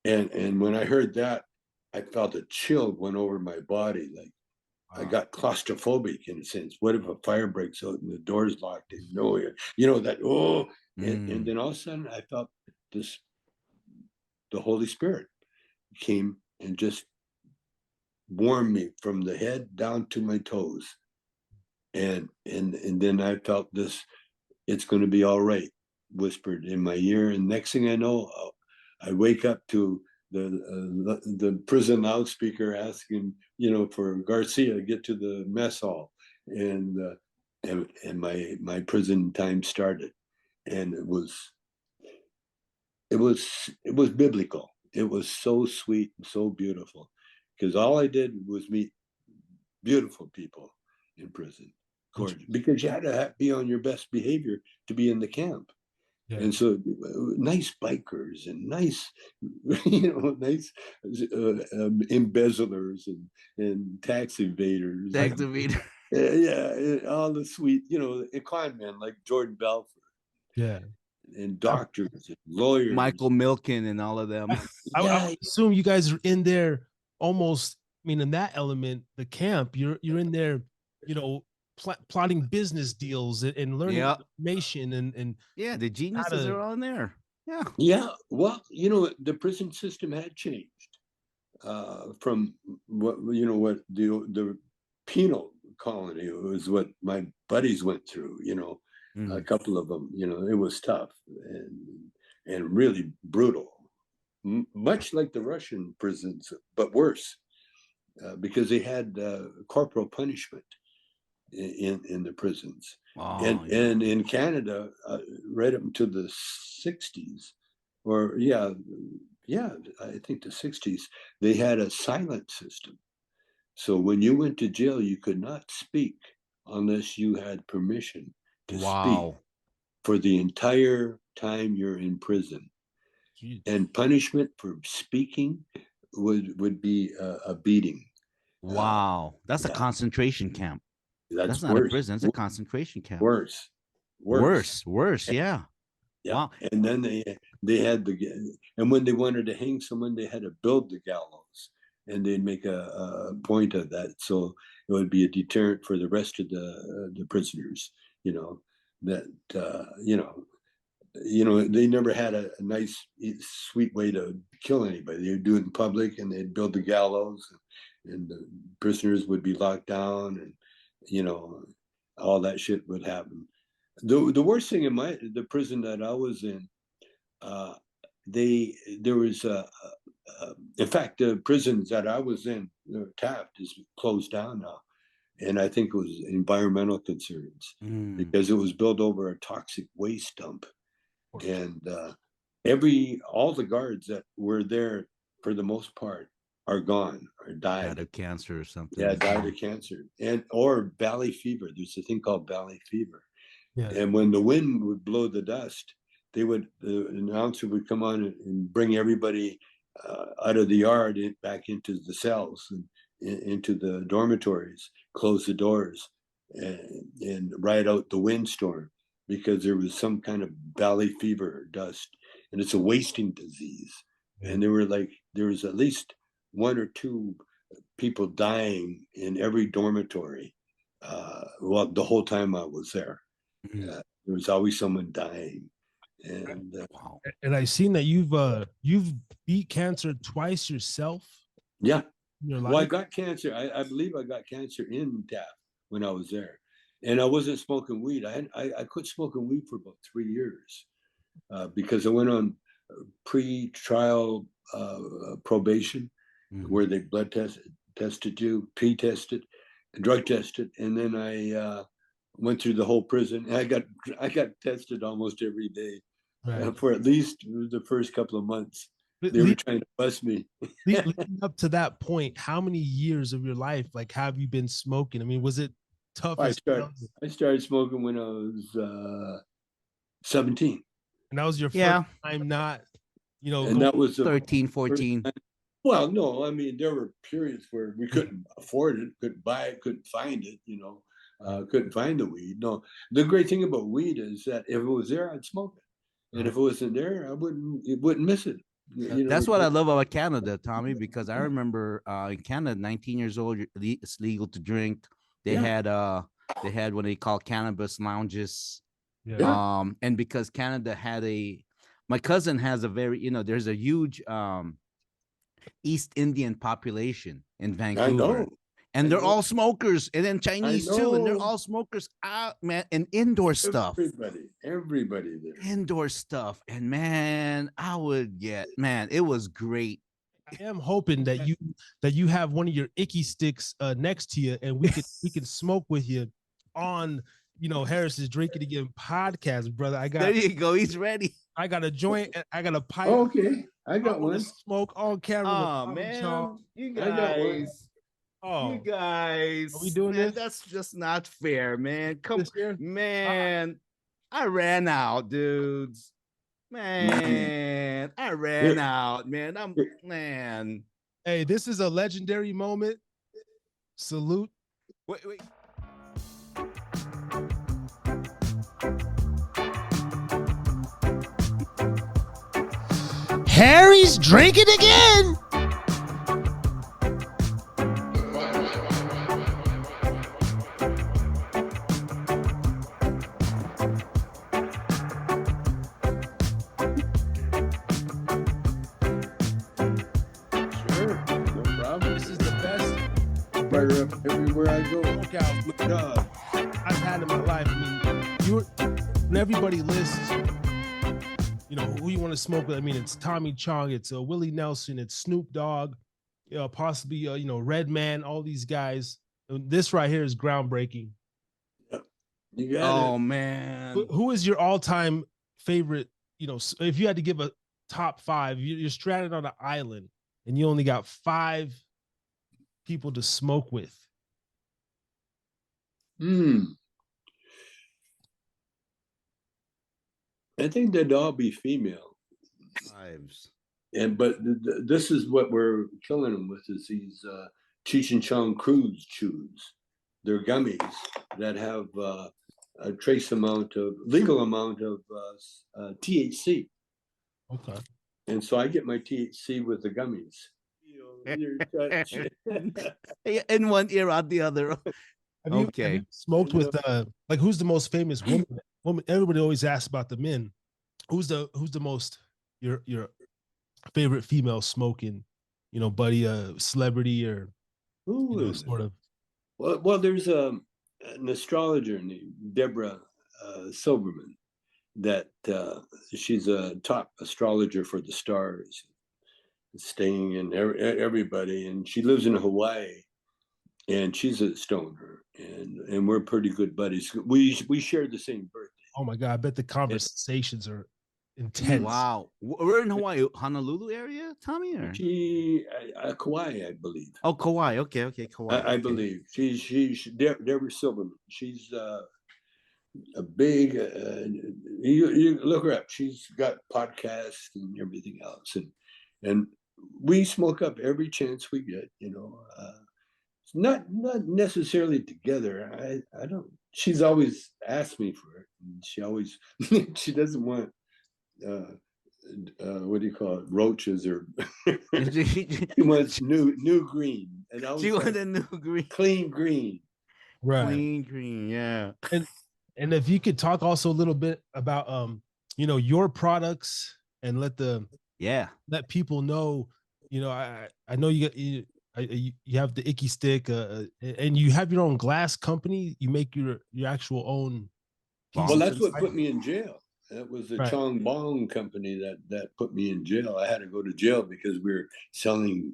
And when I heard that, I felt a chill went over my body. Like I got claustrophobic in a sense. What if a fire breaks out and the door's locked? And and then all of a sudden I felt the Holy Spirit came and just warmed me from the head down to my toes. And then I felt this, it's going to be all right, whispered in my ear. And next thing I know, I wake up to the prison loudspeaker asking, for Garcia to get to the mess hall, and my prison time started, and it was biblical. It was so sweet and so beautiful, because all I did was meet beautiful people in prison, because you had to be on your best behavior to be in the camp. Yeah. And so nice bikers and nice, nice embezzlers and tax evaders. Tax evader. Yeah, all the sweet, con men like Jordan Belfort. Yeah. And doctors and lawyers. Michael Milken and all of them. I assume you guys are in there almost, in that element, the camp, you're in there, plotting business deals and learning information and the geniuses are on there. Well, the prison system had changed from what the penal colony was, what my buddies went through. A couple of them, it was tough and really brutal, much like the Russian prisons, but worse, because they had corporal punishment in the prisons. And in Canada, right up to the 60s, or I think the 60s, they had a silent system. So when you went to jail, you could not speak unless you had permission to speak for the entire time you're in prison. Jeez. And punishment for speaking would be a beating. Wow, that's a concentration camp. That's not worse. A prison. That's a concentration camp. Worse. Yeah. Wow. And then they had and when they wanted to hang someone, they had to build the gallows, and they'd make a point of that, so it would be a deterrent for the rest of the prisoners. They never had a nice, sweet way to kill anybody. They would do it in public, and they'd build the gallows, and the prisoners would be locked down, and all that shit would happen. The worst thing in the prison that I was in, there was in fact, the prisons that I was in Taft is closed down now, and I think it was environmental concerns Mm. because it was built over a toxic waste dump, and all the guards that were there for the most part are gone or died of cancer or something. Yeah, died of cancer or valley fever. There's a thing called valley fever, and when the wind would blow the dust, the announcer would come on and bring everybody out of the yard back into the cells and into the dormitories, close the doors, and ride out the windstorm because there was some kind of valley fever dust, and it's a wasting disease. And there was at least one or two people dying in every dormitory. Well, the whole time I was there, there was always someone dying. And Wow. And I seen that you've beat cancer twice yourself. Yeah. In your life? Well, I got cancer. I believe I got cancer in Taft when I was there, and I wasn't smoking weed. I quit smoking weed for about 3 years because I went on pre-trial probation, where they blood tested you, pre-tested, drug tested, and then I went through the whole prison. And I got tested almost every day for at least the first couple of months. They were trying to bust me. Leading up to that point, how many years of your life have you been smoking? I mean, was it tough? I started smoking when I was 17. And that was your first time not, and that was 13, 14. Well, no, I mean, there were periods where we couldn't afford it, couldn't buy it, couldn't find it, couldn't find the weed. No, the great thing about weed is that if it was there, I'd smoke it. And if it wasn't there, I wouldn't miss it. That's what I love about Canada, Tommy, because I remember in Canada, 19 years old, it's legal to drink. They had what they call cannabis lounges. And because Canada had my cousin has a very, there's a huge East Indian population in Vancouver. I know. And they're all smokers, and then Chinese too, and they're all smokers out, man, and indoor stuff. Everybody there. Indoor stuff, and man, it was great. I am hoping that you have one of your icky sticks next to you, and we can smoke with you on Harris's Drinkin' Again podcast, brother. There you go. He's ready. I got a joint. I got a pipe. Oh, okay, I got one. Smoke on camera. Oh man, you guys. Oh, you guys, are we doing this? That's just not fair, man. Come, man. I ran out, dudes. Man, I ran out, man. Hey, this is a legendary moment. Salute. Wait. Harry's drinking again. Up everywhere I go. I've had in my life. I mean, when everybody lists, who you want to smoke with. I mean, it's Tommy Chong, it's Willie Nelson, it's Snoop Dogg, possibly Redman, all these guys. This right here is groundbreaking. Yep. You got it. Man, who is your all-time favorite? If you had to give a top 5, you're stranded on an island and you only got 5 people to smoke with. I think they'd all be female. But this is what we're killing them with, is these Cheech and Chong Cruise chews. They're gummies that have a legal amount of THC. Okay. And so I get my THC with the gummies. In one ear, out the other. Have you smoked with who's the most famous woman? Everybody always asks about the men. Who's the most your favorite female smoking? Buddy, celebrity or sort of. Well, there's an astrologer named Deborah Silverman that she's a top astrologer for the stars. Sting and everybody. And she lives in Hawaii, and she's a stoner, and we're pretty good buddies. We shared the same birthday. Oh my God, I bet the conversations are intense. Wow. We're in Hawaii, Honolulu area, Tommy? Or? Kauai, I believe. Oh, Kauai. Okay, Kauai. I believe. She's Deborah Silverman. She's a big, you look her up. She's got podcasts and everything else. And we smoke up every chance we get, not necessarily together. I don't, she's always asked me for it. And she always, she doesn't want, what do you call it? Roaches or she wants new green. And she wants a new green. Clean green. Right. Clean green, yeah. And if you could talk also a little bit about your products and let people know, I know you have the Icky Stick and you have your own glass company. You make your actual own. Well, that's what put me in jail. That was the Chong Bong company that put me in jail. I had to go to jail because we were selling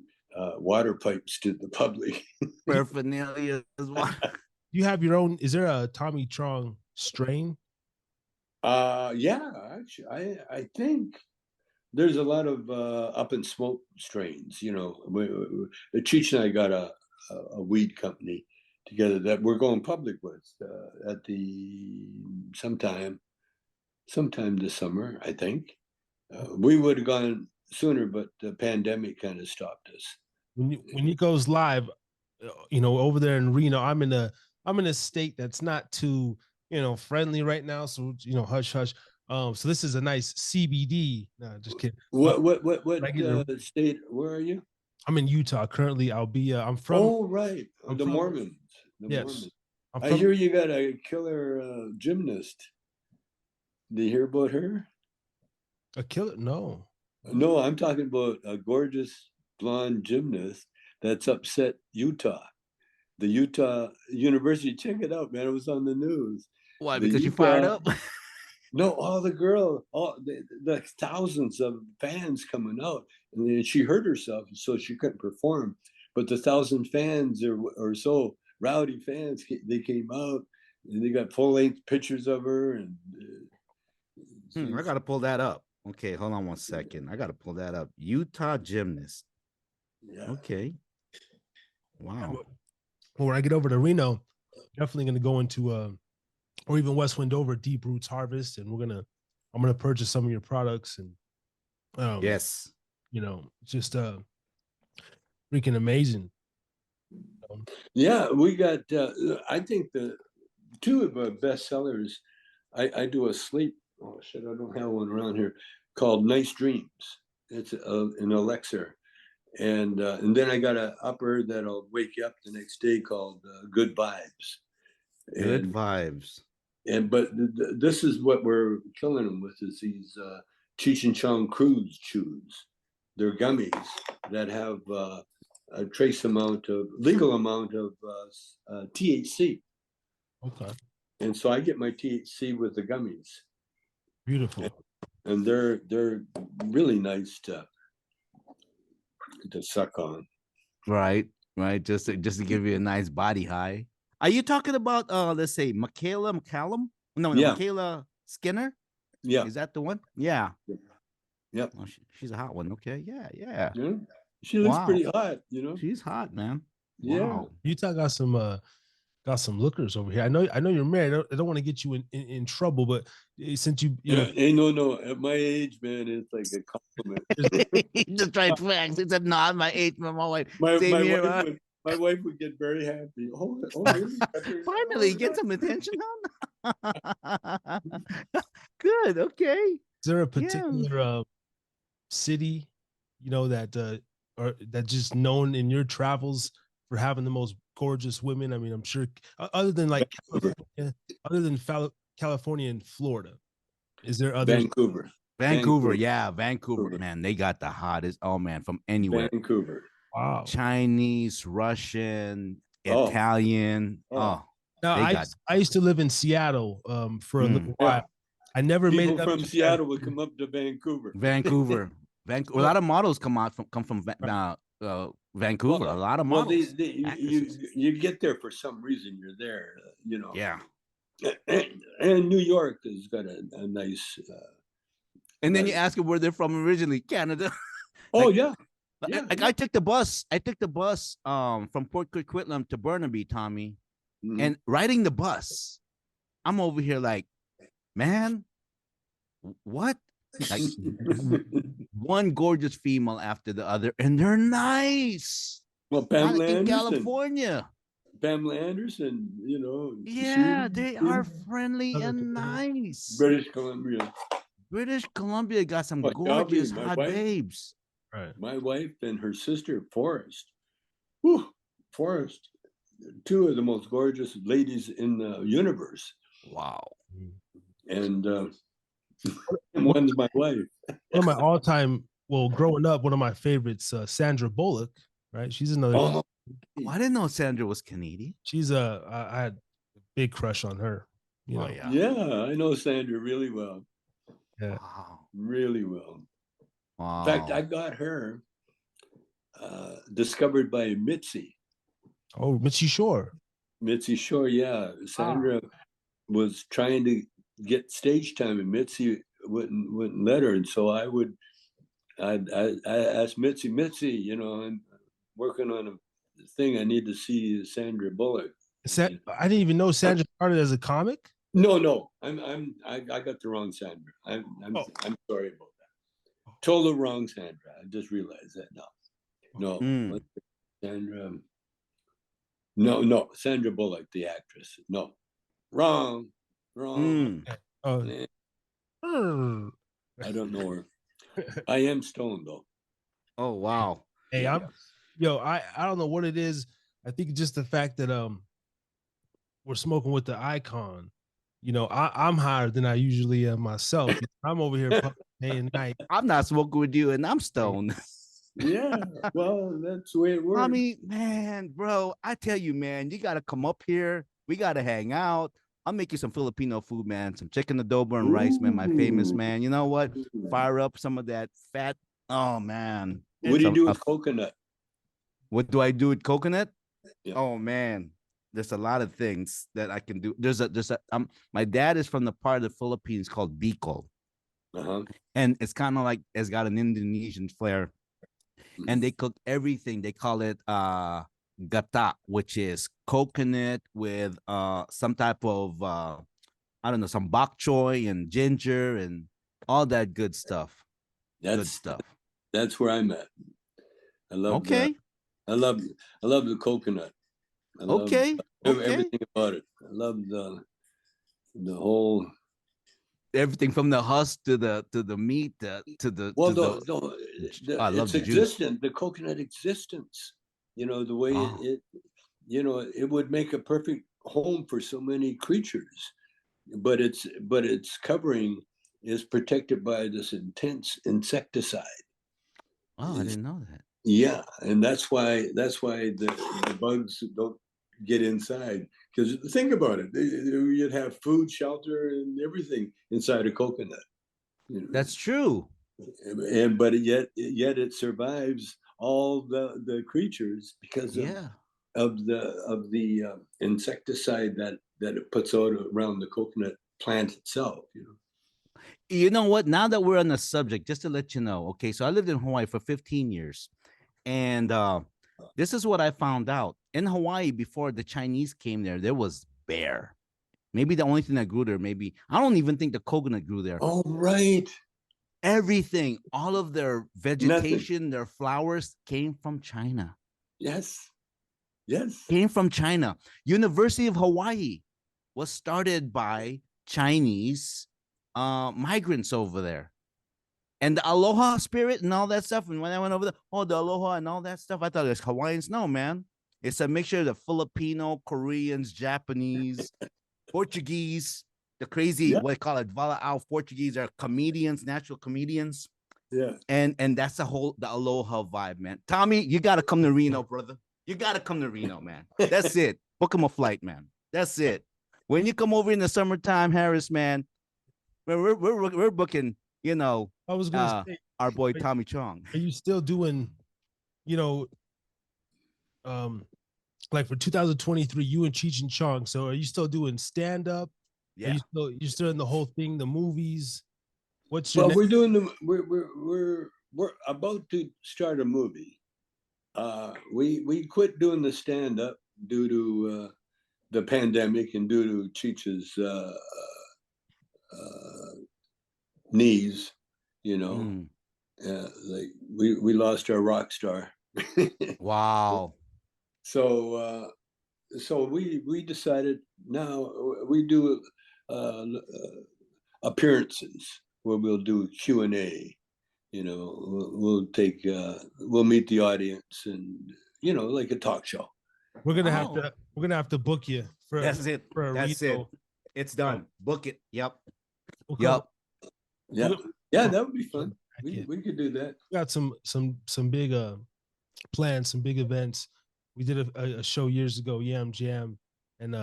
water pipes to the public. Paraphernalia as well. You have your own. Is there a Tommy Chong strain? Yeah, actually, I think there's a lot of up in smoke strains. Cheech and I got a weed company together that we're going public with at the sometime this summer, I think. We would have gone sooner, but the pandemic kind of stopped us. When he goes live, over there in Reno, I'm in a state that's not too friendly right now, so hush hush. So this is a nice CBD. No, just kidding. What state? Where are you? I'm in Utah currently. I'm from. Oh right, the Mormons. Yes, I hear you got a killer gymnast. Did you hear about her? A killer? No. No, I'm talking about a gorgeous blonde gymnast that's upset Utah. The Utah University. Check it out, man. It was on the news. Why? Because you fired up? No, the thousands of fans coming out, and then she hurt herself, so she couldn't perform. But the 1,000 fans or so, rowdy fans, they came out and they got full-length pictures of her. And I got to pull that up. Okay, hold on one second. I got to pull that up. Utah gymnast. Yeah. Okay. Wow. Well, when I get over to Reno, definitely going to go into or even West Wendover Deep Roots Harvest, and I'm gonna purchase some of your products and yes, just freaking amazing. Yeah, we got I think the two of our best sellers. I do a sleep. Oh shit, I don't have one around here called Nice Dreams. It's an elixir. And then I got an upper that'll wake you up the next day called Good Vibes. Good Vibes. But this is what we're killing them with is these Cheech and Chong Cruise chews. They're gummies that have a legal amount of THC. Okay. And so I get my THC with the gummies. Beautiful. And they're really nice to suck on. Right. Just to give you a nice body high. Are you talking about let's say Michaela McCallum? No, yeah. Michaela Skinner? Yeah. Is that the one? Yeah. Yep. Oh, she's a hot one. Okay. Yeah. She looks pretty hot, She's hot, man. Yeah. Wow. Utah got some lookers over here. I know you're married. I don't want to get you in trouble, but since you hey, no, at my age, man, it's like a compliment. He just tried to flex. He said, "No, at my age, my wife." My wife would get very happy. Oh really? Finally, get some attention, huh? Good. Okay. Is there a particular city, that just known in your travels for having the most gorgeous women? I mean, I'm sure other than California and Florida, is there other? Vancouver, yeah, Vancouver, man, they got the hottest. Oh man, from anywhere. Vancouver. Wow. Chinese, Russian, Italian. Now I used to live in Seattle for a little while. I never made it up from Seattle would come up to Vancouver. Vancouver. A lot of models come from Vancouver. A lot of Well, models. you get there for some reason. You're there, Yeah. And New York has got a nice. And then you ask them where they're from originally, Canada. Oh Like, yeah. I took the bus. From Port Coquitlam to Burnaby, Tommy. Mhm. And riding the bus, I'm over here like, man, what? Like one gorgeous female after the other, and they're nice. Well, Pamela in Anderson. California. Pamela Anderson, Yeah, they are friendly and nice. British Columbia. British Columbia got some Well, gorgeous Shelby, hot babes. Right. My wife and her sister, Forrest. Whew, Forrest, two of the most gorgeous ladies in the universe. Wow. And one's my wife. One of my all-time, growing up, one of my favorites, Sandra Bullock, right? She's another. Oh, I didn't know Sandra was Canadian. She's I had a big crush on her. yeah, I know Sandra really well. Yeah. Wow. Really well. Wow. In fact, I got her discovered by Mitzi. Oh, Mitzi Shore. Mitzi Shore, yeah. Sandra was trying to get stage time, and Mitzi wouldn't let her. And so I asked Mitzi, I'm working on a thing. I need to see Sandra Bullock. I didn't even know Sandra started as a comic. No, I got the wrong Sandra. I'm sorry about that. Told the wrong Sandra. I just realized that now. No, Sandra. No, Sandra Bullock, the actress. No, wrong. Oh. I don't know her. I am stoned though. Oh wow. Hey, I don't know what it is. I think just the fact that we're smoking with the icon. I'm higher than I usually am myself. I'm over here day and night. I'm not smoking with you, and I'm stoned. Yeah, well, that's the way it works. I mean, man, bro, I tell you, man, you got to come up here. We got to hang out. I'll make you some Filipino food, man. Some chicken adobo and rice, man. My famous, man. You know what? Fire up some of that fat. Oh, man. What do you do with coconut? What do I do with coconut? Yeah. Oh, man. There's a lot of things that I can do. My dad is from the part of the Philippines called Bicol. And it's kind of like, it's got an Indonesian flair. And they cook everything. They call it gata, which is coconut with some type of some bok choy and ginger and all that good stuff. That's where I'm at. I love I love the coconut. I love everything about it. I love the whole everything from the husk to the meat I love the existence, the coconut existence. The way it would make a perfect home for so many creatures, but its covering is protected by this intense insecticide. Oh, I didn't know that. Yeah, and that's why the bugs don't get inside. Because think about it, you'd have food, shelter, and everything inside a coconut. That's true. But yet it survives all the creatures because of the insecticide that it puts out around the coconut plant itself. You know what? Now that we're on the subject, just to let you know, okay, so I lived in Hawaii for 15 years. And this is what I found out. In Hawaii, before the Chinese came there was bear. Maybe the only thing that grew there, I don't even think the coconut grew there. Oh, right. Everything, all of their vegetation, their flowers came from China. Yes. Came from China. University of Hawaii was started by Chinese migrants over there. And the aloha spirit and all that stuff. And when I went over there, the aloha and all that stuff, I thought it was Hawaiians. No, man. It's a mixture of the Filipino, Koreans, Japanese, Portuguese, the crazy, what they call it, Vala'au Portuguese are comedians, natural comedians. Yeah. And that's the aloha vibe, man. Tommy, you got to come to Reno, brother. You got to come to Reno, man. That's it. Book him a flight, man. That's it. When you come over in the summertime, Harris, man, we're booking, I was gonna say our boy Tommy Chong. Are you still doing, you know, like for 2023, you and Cheech and Chong? So are you still doing stand up? Yeah. Are you're still in the whole thing, the movies? What's your Well, we're doing the we're about to start a movie. We quit doing the stand up due to the pandemic and due to Cheech's knees. You know, like we lost our rock star. Wow. So so we decided now we do appearances where we'll do Q&A. You know, we'll take we'll meet the audience, and you know, like a talk show. we're gonna have to book you for That's it. for a That's Reno. it. It's done. Book it. Yep. We'll Yep. Yeah, yeah, that would be fun. We could do that. We got some big plans, some big events. We did a show years ago, Yam Jam, and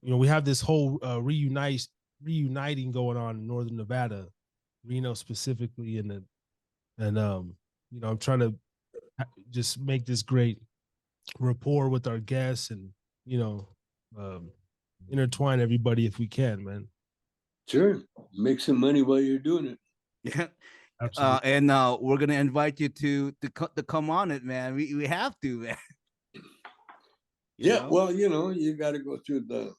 you know, we have this whole reuniting going on in Northern Nevada, Reno specifically, and you know, I'm trying to just make this great rapport with our guests, and you know, intertwine everybody if we can, man. Sure, make some money while you're doing it. Yeah. Absolutely. And we're gonna invite you to come on it, man. We have to, man. Yeah, well, you know, you got to go through the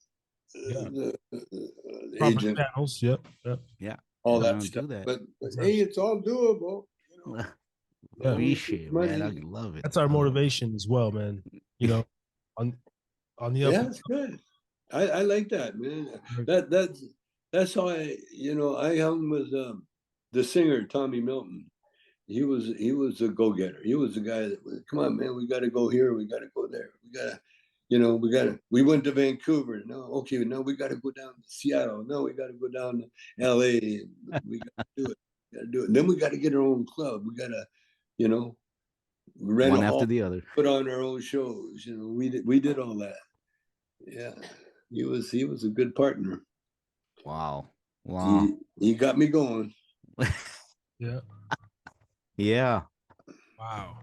agent, channels. Yep. Yeah, all that stuff. But hey, it's all doable. You know, appreciate it, man. I love it. That's our motivation as well, man. You know, on the up. Yeah, it's good. I like that, man. That's how I hung with the singer Tommy Milton. He was a go-getter. He was the guy that was, come on, man, we got to go here, we got to go there, we got to, we went to Vancouver. No, okay, no, we got to go down to Seattle. No, we got to go down to LA. We got to do it. And then we got to get our own club. We got to, rent one a hall, after the other, put on our own shows. We did all that. Yeah, he was a good partner. Wow. He got me going. Yeah. Yeah. Wow.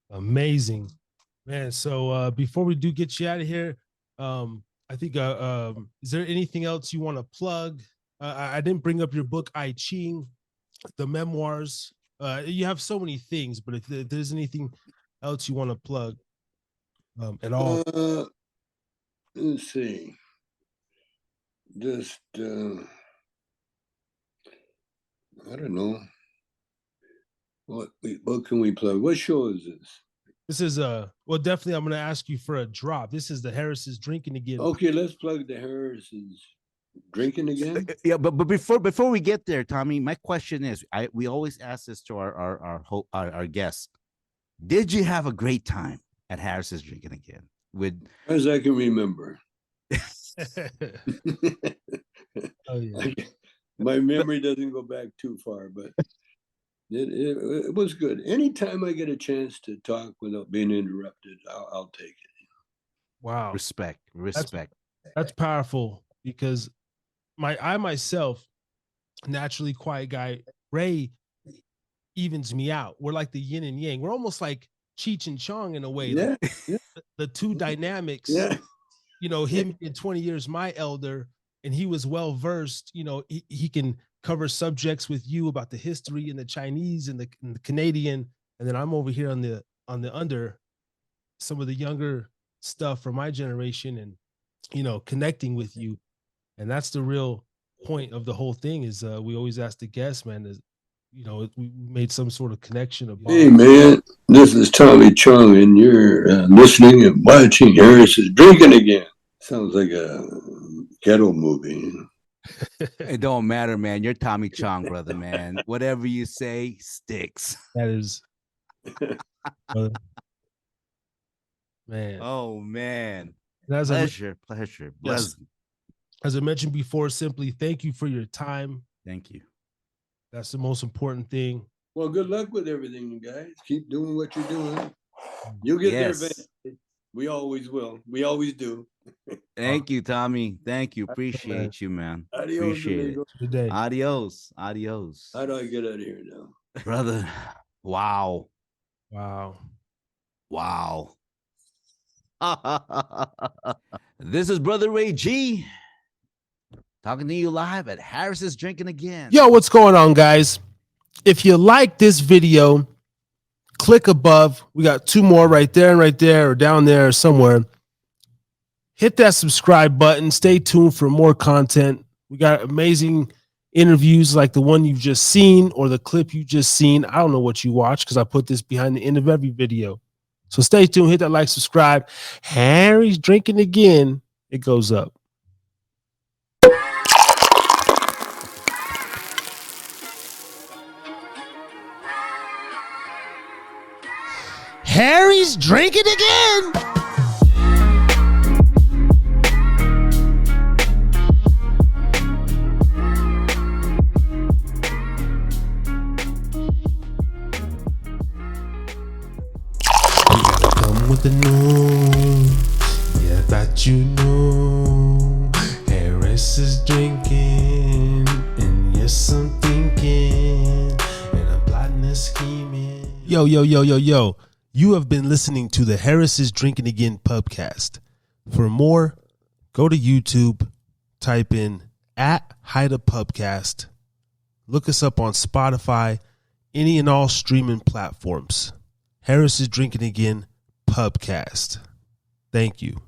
Amazing, man. So before we do get you out of here, I think is there anything else you want to plug? I didn't bring up your book, I Ching, the memoirs. You have so many things, but if there's anything else you want to plug at all. Let's see. Just I don't know. What can we plug? What show is this? This is well, definitely I'm gonna ask you for a drop. This is the Harris's Drinking Again. Okay, let's plug the Harris's Drinking Again. Yeah, but before we get there, Tommy, my question is, we always ask this to our guests. Did you have a great time at Harris's Drinking Again? As I can remember. Oh yeah. My memory doesn't go back too far, but it was good. Anytime I get a chance to talk without being interrupted, I'll take it. Wow. Respect. That's powerful, because I myself, naturally quiet guy, Ray evens me out. We're like the yin and yang. We're almost like Cheech and Chong in a way. Yeah. Like the two dynamics. Yeah. Him in 20 years my elder, and he was well versed. He can cover subjects with you about the history and the Chinese and the Canadian, and then I'm over here on the under some of the younger stuff from my generation, and connecting with you. And that's the real point of the whole thing, is we always ask the guests, man, is we made some sort of connection. Hey man, this is Tommy Chong, and you're listening and watching Harris's Drinking Again. Sounds like a ghetto movie. It don't matter, man. You're Tommy Chong, brother, man. Whatever you say sticks. That is, man. Oh man, pleasure. Yes. As I mentioned before, simply thank you for your time. Thank you. That's the most important thing. Well, good luck with everything, you guys. Keep doing what you're doing. You'll get there eventually. We always will. We always do. Thank you, Tommy. Thank you. Appreciate you, man. Adios, Appreciate amigo. it. Adios. Adios. How do I get out of here now? Brother. Wow. Wow. Wow. This is Brother Ray G talking to you live at Harris's Drinking Again. Yo, what's going on, guys? If you like this video, click above. We got 2 more right there, or down there, or somewhere. Hit that subscribe button. Stay tuned for more content. We got amazing interviews like the one you've just seen or the clip you just seen. I don't know what you watch because I put this behind the end of every video. So stay tuned. Hit that like, subscribe. Harry's Drinking Again. It goes up. Harry's drinking again. Come with the news. Yeah, that you know. Harris is drinking, and yes, I'm thinking, and I'm plotting and scheming. Yo. You have been listening to the Harris is Drinking Again Pubcast. For more, go to YouTube, type in @HideaPubcast. Look us up on Spotify, any and all streaming platforms. Harris is Drinking Again Pubcast. Thank you.